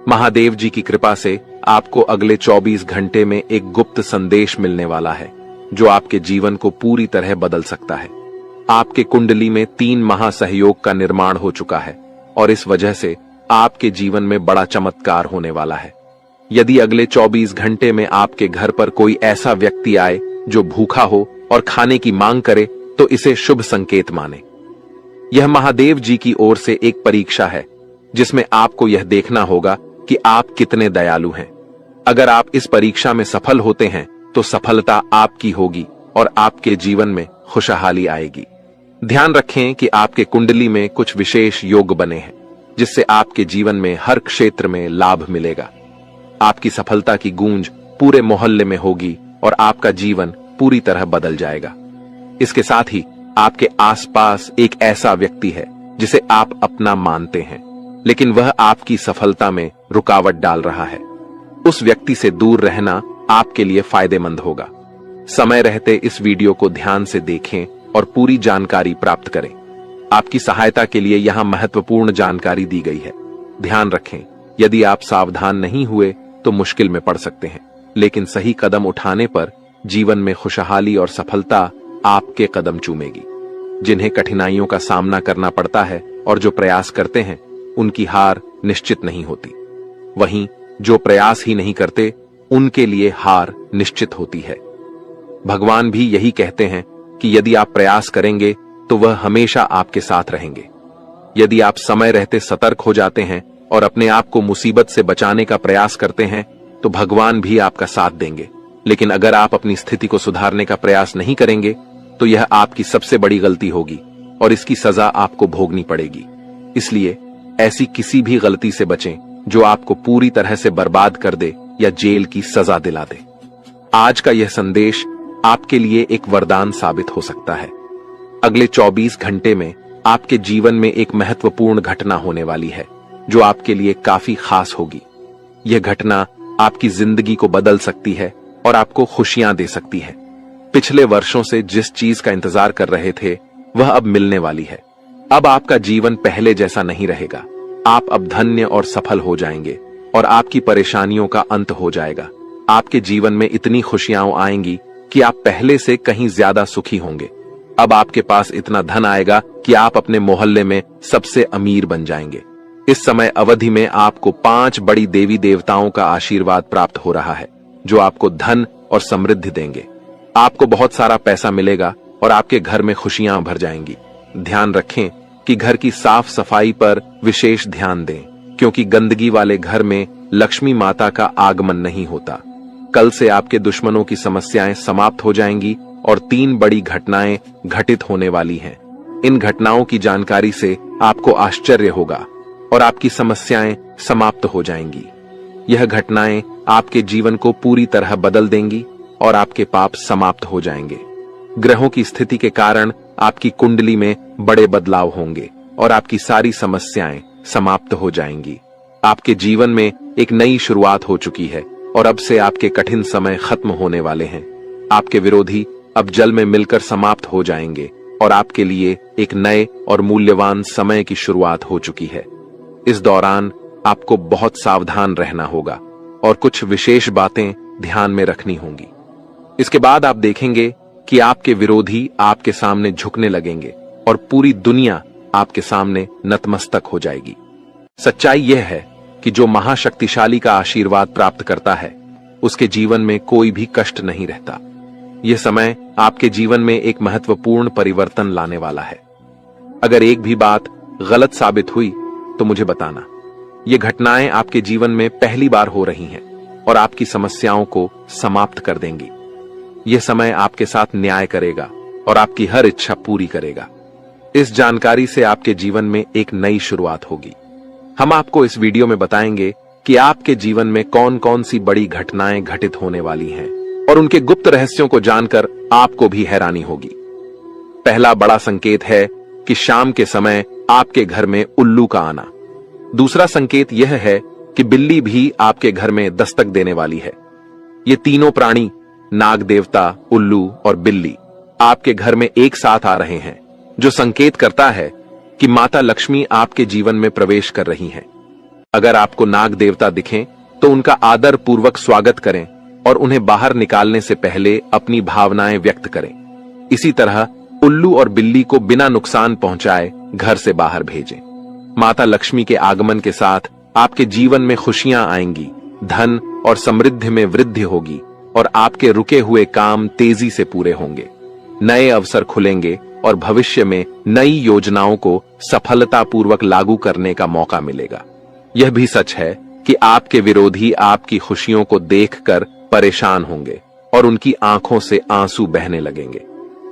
महादेव जी की कृपा से आपको अगले 24 घंटे में एक गुप्त संदेश मिलने वाला है, जो आपके जीवन को पूरी तरह बदल सकता है। आपके कुंडली में 3 महासहयोग का निर्माण हो चुका है और इस वजह से आपके जीवन में बड़ा चमत्कार होने वाला है। यदि अगले 24 घंटे में आपके घर पर कोई ऐसा व्यक्ति आए जो भूखा हो और खाने की मांग करे, तो इसे शुभ संकेत माने। यह महादेव जी की ओर से एक परीक्षा है, जिसमें आपको यह देखना होगा कि आप कितने दयालु हैं। अगर आप इस परीक्षा में सफल होते हैं, तो सफलता आपकी होगी और आपके जीवन में खुशहाली आएगी। ध्यान रखें कि आपके कुंडली में कुछ विशेष योग बने हैं, जिससे आपके जीवन में हर क्षेत्र में लाभ मिलेगा। आपकी सफलता की गूंज पूरे मोहल्ले में होगी और आपका जीवन पूरी तरह बदल जाएगा। इसके साथ ही आपके आसपास एक ऐसा व्यक्ति है जिसे आप अपना मानते हैं, लेकिन वह आपकी सफलता में रुकावट डाल रहा है। उस व्यक्ति से दूर रहना आपके लिए फायदेमंद होगा। समय रहते इस वीडियो को ध्यान से देखें और पूरी जानकारी प्राप्त करें। आपकी सहायता के लिए यहां महत्वपूर्ण जानकारी दी गई है। ध्यान रखें, यदि आप सावधान नहीं हुए तो मुश्किल में पड़ सकते हैं, लेकिन सही कदम उठाने पर जीवन में खुशहाली और सफलता आपके कदम चूमेगी। जिन्हें कठिनाइयों का सामना करना पड़ता है और जो प्रयास करते हैं, उनकी हार निश्चित नहीं होती। वहीं जो प्रयास ही नहीं करते, उनके लिए हार निश्चित होती है। भगवान भी यही कहते हैं कि यदि आप प्रयास करेंगे तो वह हमेशा आपके साथ रहेंगे। यदि आप समय रहते सतर्क हो जाते हैं और अपने आप को मुसीबत से बचाने का प्रयास करते हैं, तो भगवान भी आपका साथ देंगे। लेकिन अगर आप अपनी स्थिति को सुधारने का प्रयास नहीं करेंगे, तो यह आपकी सबसे बड़ी गलती होगी और इसकी सजा आपको भोगनी पड़ेगी। इसलिए ऐसी किसी भी गलती से बचें जो आपको पूरी तरह से बर्बाद कर दे या जेल की सजा दिला दे। आज का यह संदेश आपके लिए एक वरदान साबित हो सकता है। अगले 24 घंटे में आपके जीवन में एक महत्वपूर्ण घटना होने वाली है जो आपके लिए काफी खास होगी। यह घटना आपकी जिंदगी को बदल सकती है और आपको खुशियां दे सकती है। पिछले वर्षों से जिस चीज का इंतजार कर रहे थे वह अब मिलने वाली है। अब आपका जीवन पहले जैसा नहीं रहेगा। आप अब धन्य और सफल हो जाएंगे और आपकी परेशानियों का अंत हो जाएगा। आपके जीवन में इतनी खुशियां आएंगी कि आप पहले से कहीं ज्यादा सुखी होंगे। अब आपके पास इतना धन आएगा कि आप अपने मोहल्ले में सबसे अमीर बन जाएंगे। इस समय अवधि में आपको 5 बड़ी देवी देवताओं का आशीर्वाद प्राप्त हो रहा है जो आपको धन और समृद्धि देंगे। आपको बहुत सारा पैसा मिलेगा और आपके घर में खुशियां भर जाएंगी। ध्यान रखें कि घर की साफ सफाई पर विशेष ध्यान दें, क्योंकि गंदगी वाले घर में लक्ष्मी माता का आगमन नहीं होता। कल से आपके दुश्मनों की समस्याएं समाप्त हो जाएंगी और 3 बड़ी घटनाएं घटित होने वाली हैं। इन घटनाओं की जानकारी से आपको आश्चर्य होगा और आपकी समस्याएं समाप्त हो जाएंगी। यह घटनाएं आपके जीवन को पूरी तरह बदल देंगी और आपके पाप समाप्त हो जाएंगे। ग्रहों की स्थिति के कारण आपकी कुंडली में बड़े बदलाव होंगे और आपकी सारी समस्याएं समाप्त हो जाएंगी। आपके जीवन में एक नई शुरुआत हो चुकी है और अब से आपके कठिन समय खत्म होने वाले हैं। आपके विरोधी अब जल में मिलकर समाप्त हो जाएंगे और आपके लिए एक नए और मूल्यवान समय की शुरुआत हो चुकी है। इस दौरान आपको बहुत सावधान रहना होगा और कुछ विशेष बातें ध्यान में रखनी होंगी। इसके बाद आप देखेंगे कि आपके विरोधी आपके सामने झुकने लगेंगे और पूरी दुनिया आपके सामने नतमस्तक हो जाएगी। सच्चाई यह है कि जो महाशक्तिशाली का आशीर्वाद प्राप्त करता है उसके जीवन में कोई भी कष्ट नहीं रहता। यह समय आपके जीवन में एक महत्वपूर्ण परिवर्तन लाने वाला है। अगर एक भी बात गलत साबित हुई तो मुझे बताना। ये घटनाएं आपके जीवन में पहली बार हो रही हैं और आपकी समस्याओं को समाप्त कर देंगी। यह समय आपके साथ न्याय करेगा और आपकी हर इच्छा पूरी करेगा। इस जानकारी से आपके जीवन में एक नई शुरुआत होगी। हम आपको इस वीडियो में बताएंगे कि आपके जीवन में कौन कौन सी बड़ी घटनाएं घटित होने वाली हैं और उनके गुप्त रहस्यों को जानकर आपको भी हैरानी होगी। पहला बड़ा संकेत है कि शाम के समय आपके घर में उल्लू का आना। दूसरा संकेत यह है कि बिल्ली भी आपके घर में दस्तक देने वाली है। ये तीनों प्राणी, नाग देवता, उल्लू और बिल्ली, आपके घर में एक साथ आ रहे हैं, जो संकेत करता है कि माता लक्ष्मी आपके जीवन में प्रवेश कर रही हैं। अगर आपको नाग देवता दिखें तो उनका आदर पूर्वक स्वागत करें और उन्हें बाहर निकालने से पहले अपनी भावनाएं व्यक्त करें। इसी तरह उल्लू और बिल्ली को बिना नुकसान पहुंचाए घर से बाहर भेजें। माता लक्ष्मी के आगमन के साथ आपके जीवन में खुशियां आएंगी, धन और समृद्धि में वृद्धि होगी और आपके रुके हुए काम तेजी से पूरे होंगे। नए अवसर खुलेंगे और भविष्य में नई योजनाओं को सफलतापूर्वक लागू करने का मौका मिलेगा। यह भी सच है कि आपके विरोधी आपकी खुशियों को देखकर परेशान होंगे और उनकी आंखों से आंसू बहने लगेंगे।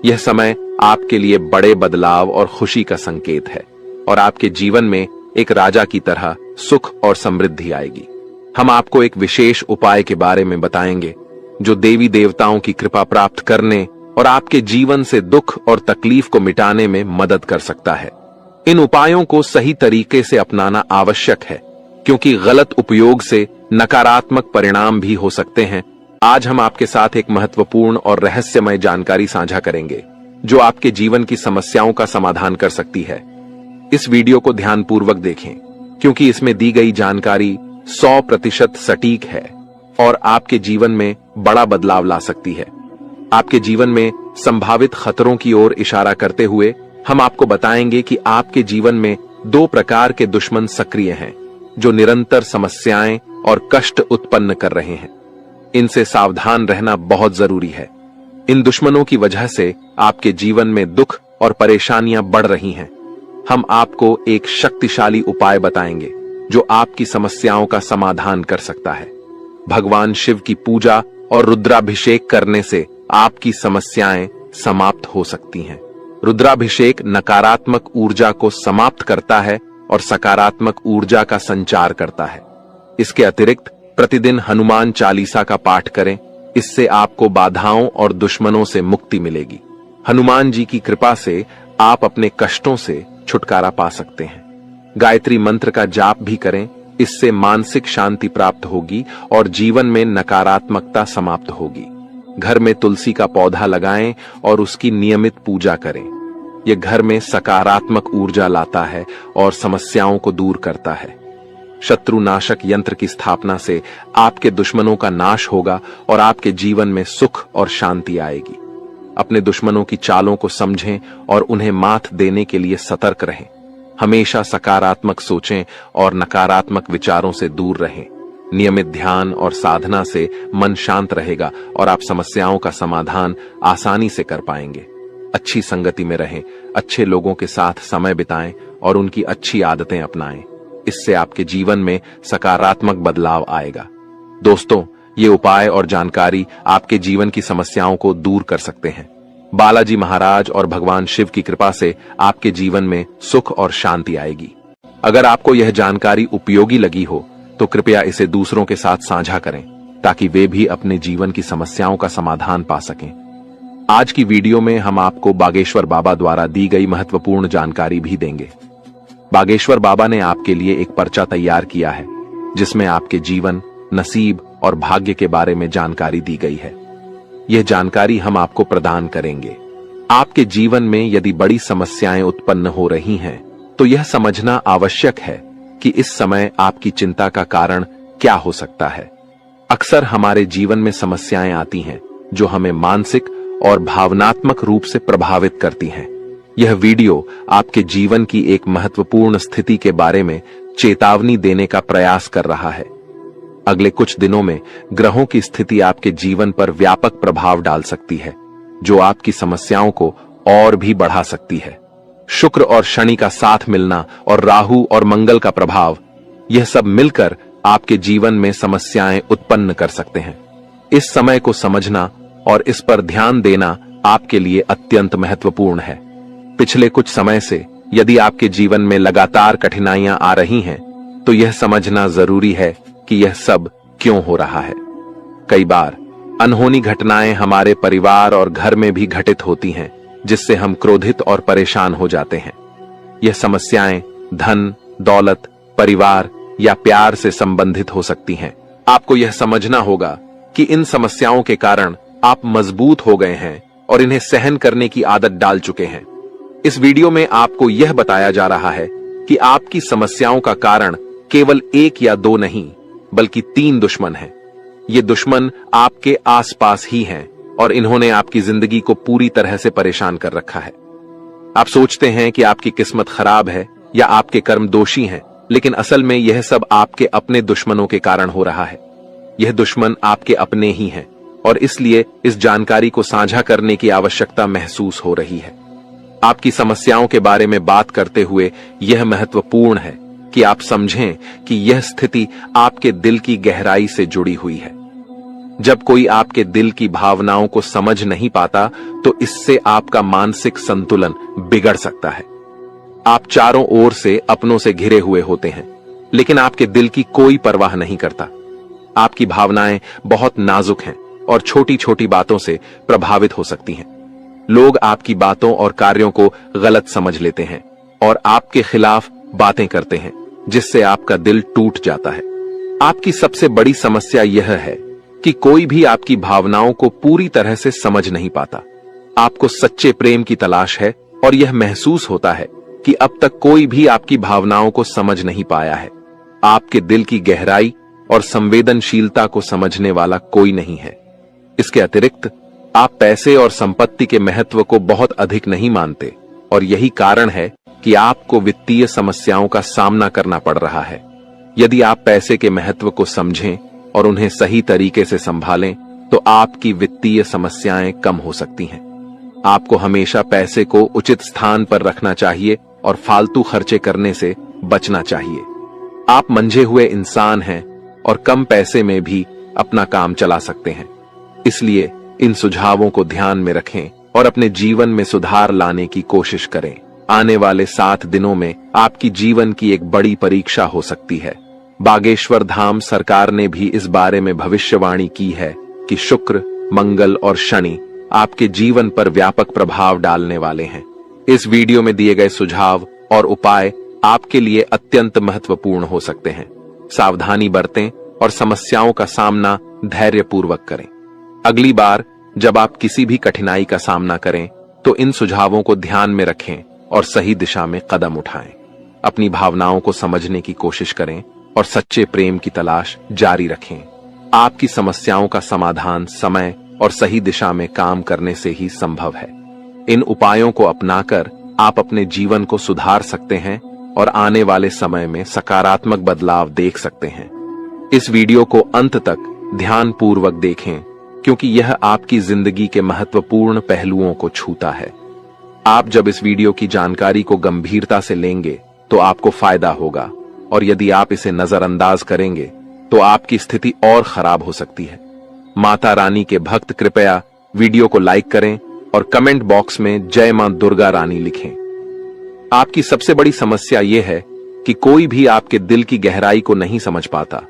यह समय आपके लिए बड़े बदलाव और खुशी का संकेत है और आपके जीवन में एक राजा की तरह सुख और समृद्धि आएगी। हम आपको एक विशेष उपाय के बारे में बताएंगे जो देवी देवताओं की कृपा प्राप्त करने और आपके जीवन से दुख और तकलीफ को मिटाने में मदद कर सकता है। इन उपायों को सही तरीके से अपनाना आवश्यक है, क्योंकि गलत उपयोग से नकारात्मक परिणाम भी हो सकते हैं। आज हम आपके साथ एक महत्वपूर्ण और रहस्यमय जानकारी साझा करेंगे जो आपके जीवन की समस्याओं का समाधान कर सकती है। इस वीडियो को ध्यानपूर्वक देखें, क्योंकि इसमें दी गई जानकारी 100% सटीक है और आपके जीवन में बड़ा बदलाव ला सकती है। आपके जीवन में संभावित खतरों की ओर इशारा करते हुए हम आपको बताएंगे कि आपके जीवन में 2 प्रकार के दुश्मन सक्रिय हैं जो निरंतर समस्याएं और कष्ट उत्पन्न कर रहे हैं। इनसे सावधान रहना बहुत जरूरी है। इन दुश्मनों की वजह से आपके जीवन में दुख और परेशानियां बढ़ रही हैं। हम आपको एक शक्तिशाली उपाय बताएंगे जो आपकी समस्याओं का समाधान कर सकता है। भगवान शिव की पूजा और रुद्राभिषेक करने से आपकी समस्याएं समाप्त हो सकती हैं। रुद्राभिषेक नकारात्मक ऊर्जा को समाप्त करता है और सकारात्मक ऊर्जा का संचार करता है। इसके अतिरिक्त प्रतिदिन हनुमान चालीसा का पाठ करें। इससे आपको बाधाओं और दुश्मनों से मुक्ति मिलेगी। हनुमान जी की कृपा से आप अपने कष्टों से छुटकारा पा सकते हैं। गायत्री मंत्र का जाप भी करें, इससे मानसिक शांति प्राप्त होगी और जीवन में नकारात्मकता समाप्त होगी। घर में तुलसी का पौधा लगाएं और उसकी नियमित पूजा करें। यह घर में सकारात्मक ऊर्जा लाता है और समस्याओं को दूर करता है। शत्रुनाशक यंत्र की स्थापना से आपके दुश्मनों का नाश होगा और आपके जीवन में सुख और शांति आएगी। अपने दुश्मनों की चालों को समझें और उन्हें मात देने के लिए सतर्क रहें। हमेशा सकारात्मक सोचें और नकारात्मक विचारों से दूर रहें। नियमित ध्यान और साधना से मन शांत रहेगा और आप समस्याओं का समाधान आसानी से कर पाएंगे। अच्छी संगति में रहें, अच्छे लोगों के साथ समय बिताएं और उनकी अच्छी आदतें अपनाएं। इससे आपके जीवन में सकारात्मक बदलाव आएगा। दोस्तों, ये उपाय और जानकारी आपके जीवन की समस्याओं को दूर कर सकते हैं। बालाजी महाराज और भगवान शिव की कृपा से आपके जीवन में सुख और शांति आएगी। अगर आपको यह जानकारी उपयोगी लगी हो तो कृपया इसे दूसरों के साथ साझा करें ताकि वे भी अपने जीवन की समस्याओं का समाधान पा सकें। आज की वीडियो में हम आपको बागेश्वर बाबा द्वारा दी गई महत्वपूर्ण जानकारी भी देंगे। बागेश्वर बाबा ने आपके लिए एक पर्चा तैयार किया है जिसमें आपके जीवन, नसीब और भाग्य के बारे में जानकारी दी गई है। यह जानकारी हम आपको प्रदान करेंगे। आपके जीवन में यदि बड़ी समस्याएं उत्पन्न हो रही हैं, तो यह समझना आवश्यक है कि इस समय आपकी चिंता का कारण क्या हो सकता है। अक्सर हमारे जीवन में समस्याएं आती हैं जो हमें मानसिक और भावनात्मक रूप से प्रभावित करती हैं। यह वीडियो आपके जीवन की एक महत्वपूर्ण स्थिति के बारे में चेतावनी देने का प्रयास कर रहा है। अगले कुछ दिनों में ग्रहों की स्थिति आपके जीवन पर व्यापक प्रभाव डाल सकती है, जो आपकी समस्याओं को और भी बढ़ा सकती है। शुक्र और शनि का साथ मिलना और राहु और मंगल का प्रभाव, यह सब मिलकर आपके जीवन में समस्याएं उत्पन्न कर सकते हैं। इस समय को समझना और इस पर ध्यान देना आपके लिए अत्यंत महत्वपूर्ण है। पिछले कुछ समय से यदि आपके जीवन में लगातार कठिनाइयां आ रही हैं, तो यह समझना जरूरी है कि यह सब क्यों हो रहा है। कई बार अनहोनी घटनाएं हमारे परिवार और घर में भी घटित होती हैं, जिससे हम क्रोधित और परेशान हो जाते हैं। यह समस्याएं धन, दौलत, परिवार या प्यार से संबंधित हो सकती हैं। आपको यह समझना होगा कि इन समस्याओं के कारण आप मजबूत हो गए हैं और इन्हें सहन करने की आदत डाल चुके हैं। इस वीडियो में आपको यह बताया जा रहा है कि आपकी समस्याओं का कारण केवल एक या दो नहीं, बल्कि 3 दुश्मन हैं। ये दुश्मन आपके आसपास ही हैं और इन्होंने आपकी जिंदगी को पूरी तरह से परेशान कर रखा है। आप सोचते हैं कि आपकी किस्मत खराब है या आपके कर्म दोषी हैं, लेकिन असल में यह सब आपके अपने दुश्मनों के कारण हो रहा है। यह दुश्मन आपके अपने ही हैं और इसलिए इस जानकारी को साझा करने की आवश्यकता महसूस हो रही है। आपकी समस्याओं के बारे में बात करते हुए यह महत्वपूर्ण है कि आप समझें कि यह स्थिति आपके दिल की गहराई से जुड़ी हुई है। जब कोई आपके दिल की भावनाओं को समझ नहीं पाता, तो इससे आपका मानसिक संतुलन बिगड़ सकता है। आप चारों ओर से अपनों से घिरे हुए होते हैं, लेकिन आपके दिल की कोई परवाह नहीं करता। आपकी भावनाएं बहुत नाजुक हैं और छोटी छोटी बातों से प्रभावित हो सकती हैं। लोग आपकी बातों और कार्यों को गलत समझ लेते हैं और आपके खिलाफ बातें करते हैं, जिससे आपका दिल टूट जाता है। आपकी सबसे बड़ी समस्या यह है कि कोई भी आपकी भावनाओं को पूरी तरह से समझ नहीं पाता। आपको सच्चे प्रेम की तलाश है और यह महसूस होता है कि अब तक कोई भी आपकी भावनाओं को समझ नहीं पाया है। आपके दिल की गहराई और संवेदनशीलता को समझने वाला कोई नहीं है। इसके अतिरिक्त आप पैसे और संपत्ति के महत्व को बहुत अधिक नहीं मानते और यही कारण है कि आपको वित्तीय समस्याओं का सामना करना पड़ रहा है। यदि आप पैसे के महत्व को समझें और उन्हें सही तरीके से संभालें, तो आपकी वित्तीय समस्याएं कम हो सकती हैं। आपको हमेशा पैसे को उचित स्थान पर रखना चाहिए और फालतू खर्चे करने से बचना चाहिए। आप मंझे हुए इंसान हैं और कम पैसे में भी अपना काम चला सकते हैं। इसलिए इन सुझावों को ध्यान में रखें और अपने जीवन में सुधार लाने की कोशिश करें। आने वाले 7 दिनों में आपकी जीवन की एक बड़ी परीक्षा हो सकती है। बागेश्वर धाम सरकार ने भी इस बारे में भविष्यवाणी की है कि शुक्र, मंगल और शनि आपके जीवन पर व्यापक प्रभाव डालने वाले हैं। इस वीडियो में दिए गए सुझाव और उपाय आपके लिए अत्यंत महत्वपूर्ण हो सकते हैं। सावधानी बरतें और समस्याओं का सामना धैर्यपूर्वक करें। अगली बार जब आप किसी भी कठिनाई का सामना करें तो इन सुझावों को ध्यान में रखें और सही दिशा में कदम उठाएं। अपनी भावनाओं को समझने की कोशिश करें और सच्चे प्रेम की तलाश जारी रखें। आपकी समस्याओं का समाधान समय और सही दिशा में काम करने से ही संभव है। इन उपायों को अपनाकर आप अपने जीवन को सुधार सकते हैं और आने वाले समय में सकारात्मक बदलाव देख सकते हैं। इस वीडियो को अंत तक ध्यानपूर्वक देखें क्योंकि यह आपकी जिंदगी के महत्वपूर्ण पहलुओं को छूता है। आप जब इस वीडियो की जानकारी को गंभीरता से लेंगे तो आपको फायदा होगा, और यदि आप इसे नजरअंदाज करेंगे तो आपकी स्थिति और खराब हो सकती है। माता रानी के भक्त कृपया वीडियो को लाइक करें और कमेंट बॉक्स में जय मां दुर्गा रानी लिखें। आपकी सबसे बड़ी समस्या यह है कि कोई भी आपके दिल की गहराई को नहीं समझ पाता।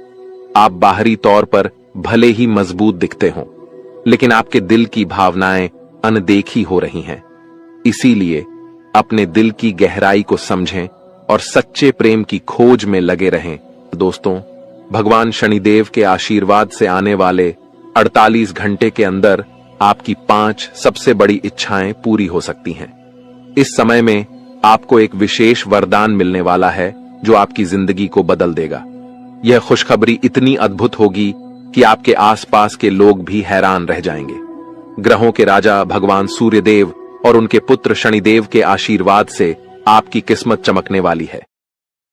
आप बाहरी तौर पर भले ही मजबूत दिखते हों, लेकिन आपके दिल की भावनाएं अनदेखी हो रही हैं। इसीलिए अपने दिल की गहराई को समझें और सच्चे प्रेम की खोज में लगे रहें। दोस्तों, भगवान शनिदेव के आशीर्वाद से आने वाले 48 घंटे के अंदर आपकी 5 सबसे बड़ी इच्छाएं पूरी हो सकती हैं। इस समय में आपको एक विशेष वरदान मिलने वाला है जो आपकी जिंदगी को बदल देगा। यह खुशखबरी इतनी अद्भुत होगी कि आपके आसपास के लोग भी हैरान रह जाएंगे। ग्रहों के राजा भगवान सूर्यदेव और उनके पुत्र शनिदेव के आशीर्वाद से आपकी किस्मत चमकने वाली है।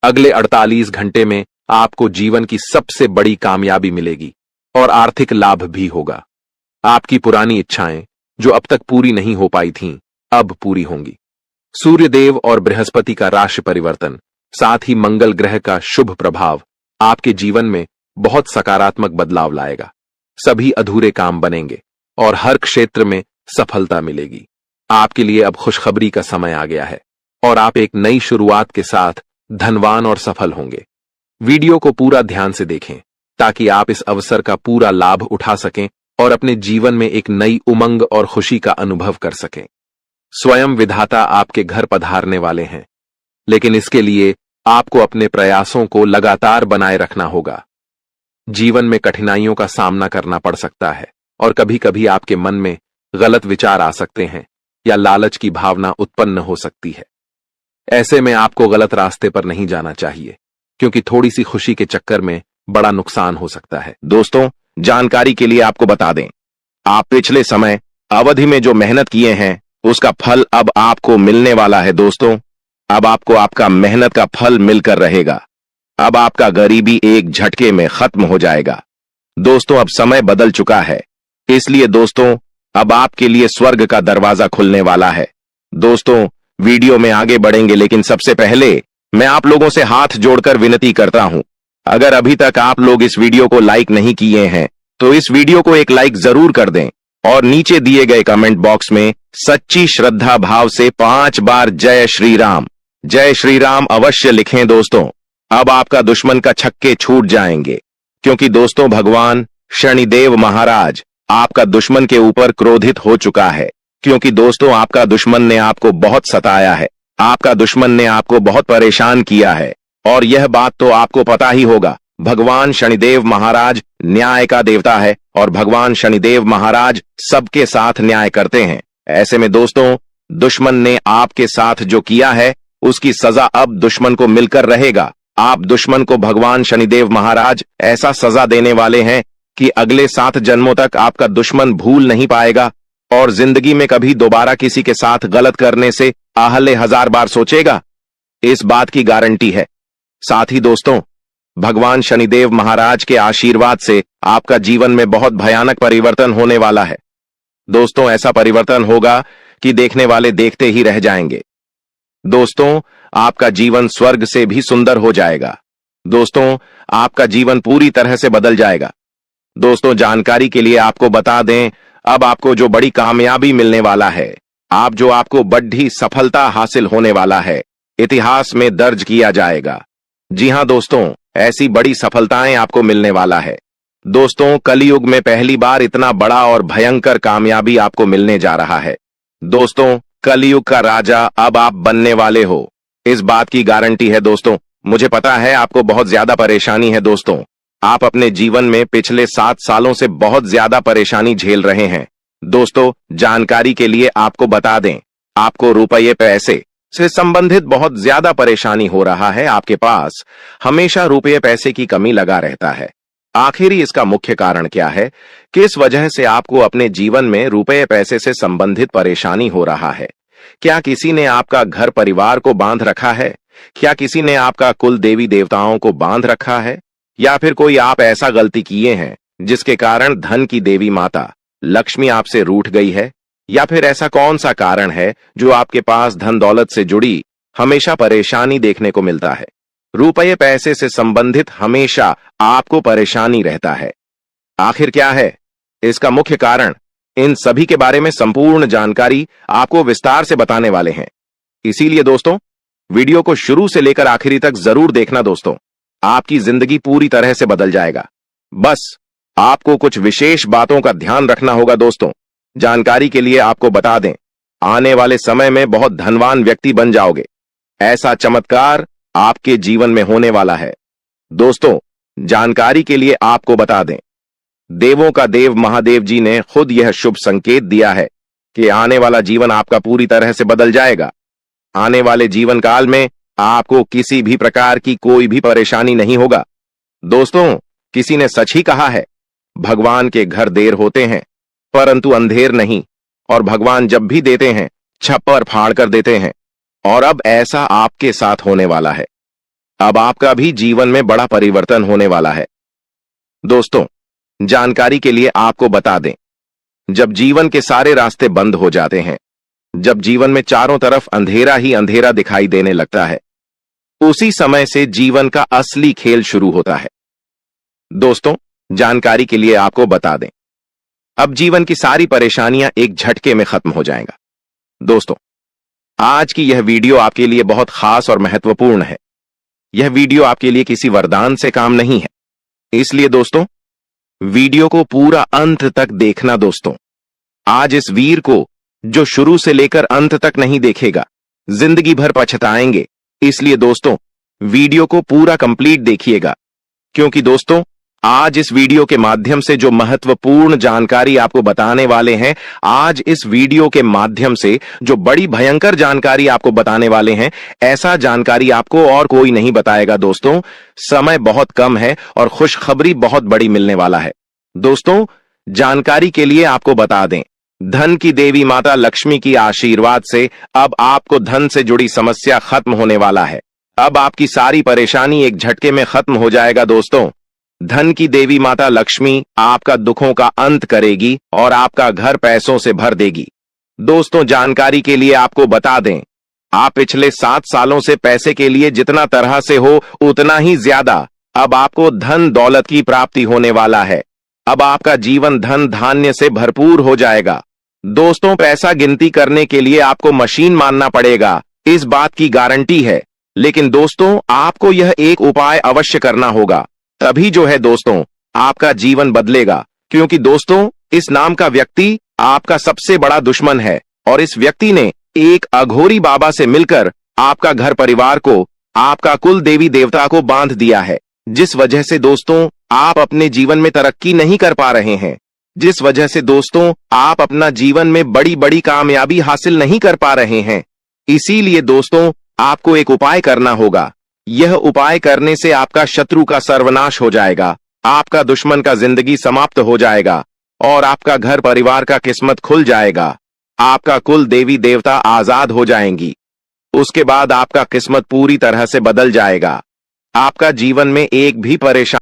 अगले 48 घंटे में आपको जीवन की सबसे बड़ी कामयाबी मिलेगी और आर्थिक लाभ भी होगा। आपकी पुरानी इच्छाएं जो अब तक पूरी नहीं हो पाई थीं, अब पूरी होंगी। सूर्यदेव और बृहस्पति का राशि परिवर्तन, साथ ही मंगल ग्रह का शुभ प्रभाव आपके जीवन में बहुत सकारात्मक बदलाव लाएगा। सभी अधूरे काम बनेंगे और हर क्षेत्र में सफलता मिलेगी। आपके लिए अब खुशखबरी का समय आ गया है और आप एक नई शुरुआत के साथ धनवान और सफल होंगे। वीडियो को पूरा ध्यान से देखें ताकि आप इस अवसर का पूरा लाभ उठा सकें और अपने जीवन में एक नई उमंग और खुशी का अनुभव कर सकें। स्वयं विधाता आपके घर पधारने वाले हैं, लेकिन इसके लिए आपको अपने प्रयासों को लगातार बनाए रखना होगा। जीवन में कठिनाइयों का सामना करना पड़ सकता है और कभी कभी आपके मन में गलत विचार आ सकते हैं या लालच की भावना उत्पन्न हो सकती है। ऐसे में आपको गलत रास्ते पर नहीं जाना चाहिए क्योंकि थोड़ी सी खुशी के चक्कर में बड़ा नुकसान हो सकता है। दोस्तों, जानकारी के लिए आपको बता दें, आप पिछले समय अवधि में जो मेहनत किए हैं उसका फल अब आपको मिलने वाला है। दोस्तों, अब आपको आपका मेहनत का फल मिलकर रहेगा। अब आपका गरीबी एक झटके में खत्म हो जाएगा। दोस्तों, अब समय बदल चुका है, इसलिए दोस्तों अब आपके लिए स्वर्ग का दरवाजा खुलने वाला है। दोस्तों, वीडियो में आगे बढ़ेंगे, लेकिन सबसे पहले मैं आप लोगों से हाथ जोड़कर विनती करता हूं, अगर अभी तक आप लोग इस वीडियो को लाइक नहीं किए हैं तो इस वीडियो को एक लाइक जरूर कर दें और नीचे दिए गए कमेंट बॉक्स में सच्ची श्रद्धा भाव से 5 बार जय श्री राम अवश्य लिखें। दोस्तों, अब आपका दुश्मन का छक्के छूट जाएंगे क्योंकि दोस्तों भगवान शनिदेव महाराज आपका दुश्मन के ऊपर क्रोधित हो चुका है, क्योंकि दोस्तों आपका दुश्मन ने आपको बहुत सताया है, आपका दुश्मन ने आपको बहुत परेशान किया है। और यह बात तो आपको पता ही होगा, भगवान शनिदेव महाराज न्याय का देवता है और भगवान शनिदेव महाराज सबके साथ न्याय करते हैं। ऐसे में दोस्तों दुश्मन ने आपके साथ जो किया है उसकी सजा अब दुश्मन को मिलकर रहेगा। आप दुश्मन को भगवान शनिदेव महाराज ऐसा सजा देने वाले हैं कि अगले 7 जन्मों तक आपका दुश्मन भूल नहीं पाएगा और जिंदगी में कभी दोबारा किसी के साथ गलत करने से आहले 1000 बार सोचेगा, इस बात की गारंटी है। साथ ही दोस्तों भगवान शनिदेव महाराज के आशीर्वाद से आपका जीवन में बहुत भयानक परिवर्तन होने वाला है। दोस्तों, ऐसा परिवर्तन होगा कि देखने वाले देखते ही रह जाएंगे। दोस्तों, आपका जीवन स्वर्ग से भी सुंदर हो जाएगा। दोस्तों, आपका जीवन पूरी तरह से बदल जाएगा। दोस्तों, जानकारी के लिए आपको बता दें, अब आपको जो बड़ी कामयाबी मिलने वाला है, जो आपको बड़ी सफलता हासिल होने वाला है, इतिहास में दर्ज किया जाएगा। जी हां दोस्तों, ऐसी बड़ी सफलताएं आपको मिलने वाला है। दोस्तों, कलयुग में पहली बार इतना बड़ा और भयंकर कामयाबी आपको मिलने जा रहा है। दोस्तों, कलयुग का राजा अब आप बनने वाले हो, इस बात की गारंटी है दोस्तों। मुझे पता है आपको बहुत ज्यादा परेशानी है दोस्तों। आप अपने जीवन में पिछले 7 सालों से बहुत ज्यादा परेशानी झेल रहे हैं। दोस्तों, जानकारी के लिए आपको बता दें, आपको रुपये पैसे से संबंधित बहुत ज्यादा परेशानी हो रहा है। आपके पास हमेशा रुपये पैसे की कमी लगा रहता है। आखिर इसका मुख्य कारण क्या है? किस वजह से आपको अपने जीवन में रुपये पैसे से संबंधित परेशानी हो रहा है? क्या किसी ने आपका घर परिवार को बांध रखा है? क्या किसी ने आपका कुल देवी देवताओं को बांध रखा है? या फिर कोई आप ऐसा गलती किए हैं जिसके कारण धन की देवी माता लक्ष्मी आपसे रूठ गई है? या फिर ऐसा कौन सा कारण है जो आपके पास धन दौलत से जुड़ी हमेशा परेशानी देखने को मिलता है? रुपये पैसे से संबंधित हमेशा आपको परेशानी रहता है। आखिर क्या है इसका मुख्य कारण? इन सभी के बारे में संपूर्ण जानकारी आपको विस्तार से बताने वाले हैं। इसीलिए दोस्तों, वीडियो को शुरू से लेकर आखिरी तक जरूर देखना दोस्तों। आपकी जिंदगी पूरी तरह से बदल जाएगा। बस आपको कुछ विशेष बातों का ध्यान रखना होगा दोस्तों। जानकारी के लिए आपको बता दें, आने वाले समय में बहुत धनवान व्यक्ति बन जाओगे। ऐसा चमत्कार आपके जीवन में होने वाला है। दोस्तों, जानकारी के लिए आपको बता दें, देवों का देव महादेव जी ने खुद यह शुभ संकेत दिया है कि आने वाला जीवन आपका पूरी तरह से बदल जाएगा। आने वाले जीवन काल में आपको किसी भी प्रकार की कोई भी परेशानी नहीं होगा। दोस्तों, किसी ने सच ही कहा है, भगवान के घर देर होते हैं परंतु अंधेर नहीं, और भगवान जब भी देते हैं छप्पर फाड़ कर देते हैं। और अब ऐसा आपके साथ होने वाला है। अब आपका भी जीवन में बड़ा परिवर्तन होने वाला है। दोस्तों, जानकारी के लिए आपको बता दें, जब जीवन के सारे रास्ते बंद हो जाते हैं, जब जीवन में चारों तरफ अंधेरा ही अंधेरा दिखाई देने लगता है, उसी समय से जीवन का असली खेल शुरू होता है। दोस्तों, जानकारी के लिए आपको बता दें, अब जीवन की सारी परेशानियां एक झटके में खत्म हो जाएगा। दोस्तों, आज की यह वीडियो आपके लिए बहुत खास और महत्वपूर्ण है। यह वीडियो आपके लिए किसी वरदान से काम नहीं है। इसलिए दोस्तों, वीडियो को पूरा अंत तक देखना दोस्तों। आज इस वीर को जो शुरू से लेकर अंत तक नहीं देखेगा, जिंदगी भर पछताएंगे। इसलिए दोस्तों, वीडियो को पूरा कंप्लीट देखिएगा, क्योंकि दोस्तों, आज इस वीडियो के माध्यम से जो महत्वपूर्ण जानकारी आपको बताने वाले हैं, आज इस वीडियो के माध्यम से जो बड़ी भयंकर जानकारी आपको बताने वाले हैं, ऐसा जानकारी आपको और कोई नहीं बताएगा दोस्तों। समय बहुत कम है और खुशखबरी बहुत बड़ी मिलने वाला है। दोस्तों, जानकारी के लिए आपको बता दें, धन की देवी माता लक्ष्मी की आशीर्वाद से अब आपको धन से जुड़ी समस्या खत्म होने वाला है। अब आपकी सारी परेशानी एक झटके में खत्म हो जाएगा दोस्तों। धन की देवी माता लक्ष्मी आपका दुखों का अंत करेगी और आपका घर पैसों से भर देगी। दोस्तों, जानकारी के लिए आपको बता दें, आप पिछले 7 सालों से पैसे के लिए जितना तरह से हो उतना ही ज्यादा अब आपको धन दौलत की प्राप्ति होने वाला है। अब आपका जीवन धन धान्य से भरपूर हो जाएगा। दोस्तों, पैसा गिनती करने के लिए आपको मशीन मानना पड़ेगा, इस बात की गारंटी है। लेकिन दोस्तों, आपको यह एक उपाय अवश्य करना होगा, तभी जो है दोस्तों आपका जीवन बदलेगा। क्योंकि दोस्तों, इस नाम का व्यक्ति आपका सबसे बड़ा दुश्मन है और इस व्यक्ति ने एक अघोरी बाबा से मिलकर आपका घर परिवार को, आपका कुल देवी देवता को बांध दिया है। जिस वजह से दोस्तों आप अपने जीवन में तरक्की नहीं कर पा रहे हैं, जिस वजह से दोस्तों आप अपना जीवन में बड़ी बड़ी कामयाबी हासिल नहीं कर पा रहे हैं। इसीलिए दोस्तों आपको एक उपाय करना होगा। यह उपाय करने से आपका शत्रु का सर्वनाश हो जाएगा, आपका दुश्मन का जिंदगी समाप्त हो जाएगा और आपका घर परिवार का किस्मत खुल जाएगा। आपका कुल देवी देवता आजाद हो जाएंगी। उसके बाद आपका किस्मत पूरी तरह से बदल जाएगा। आपका जीवन में एक भी परेशानी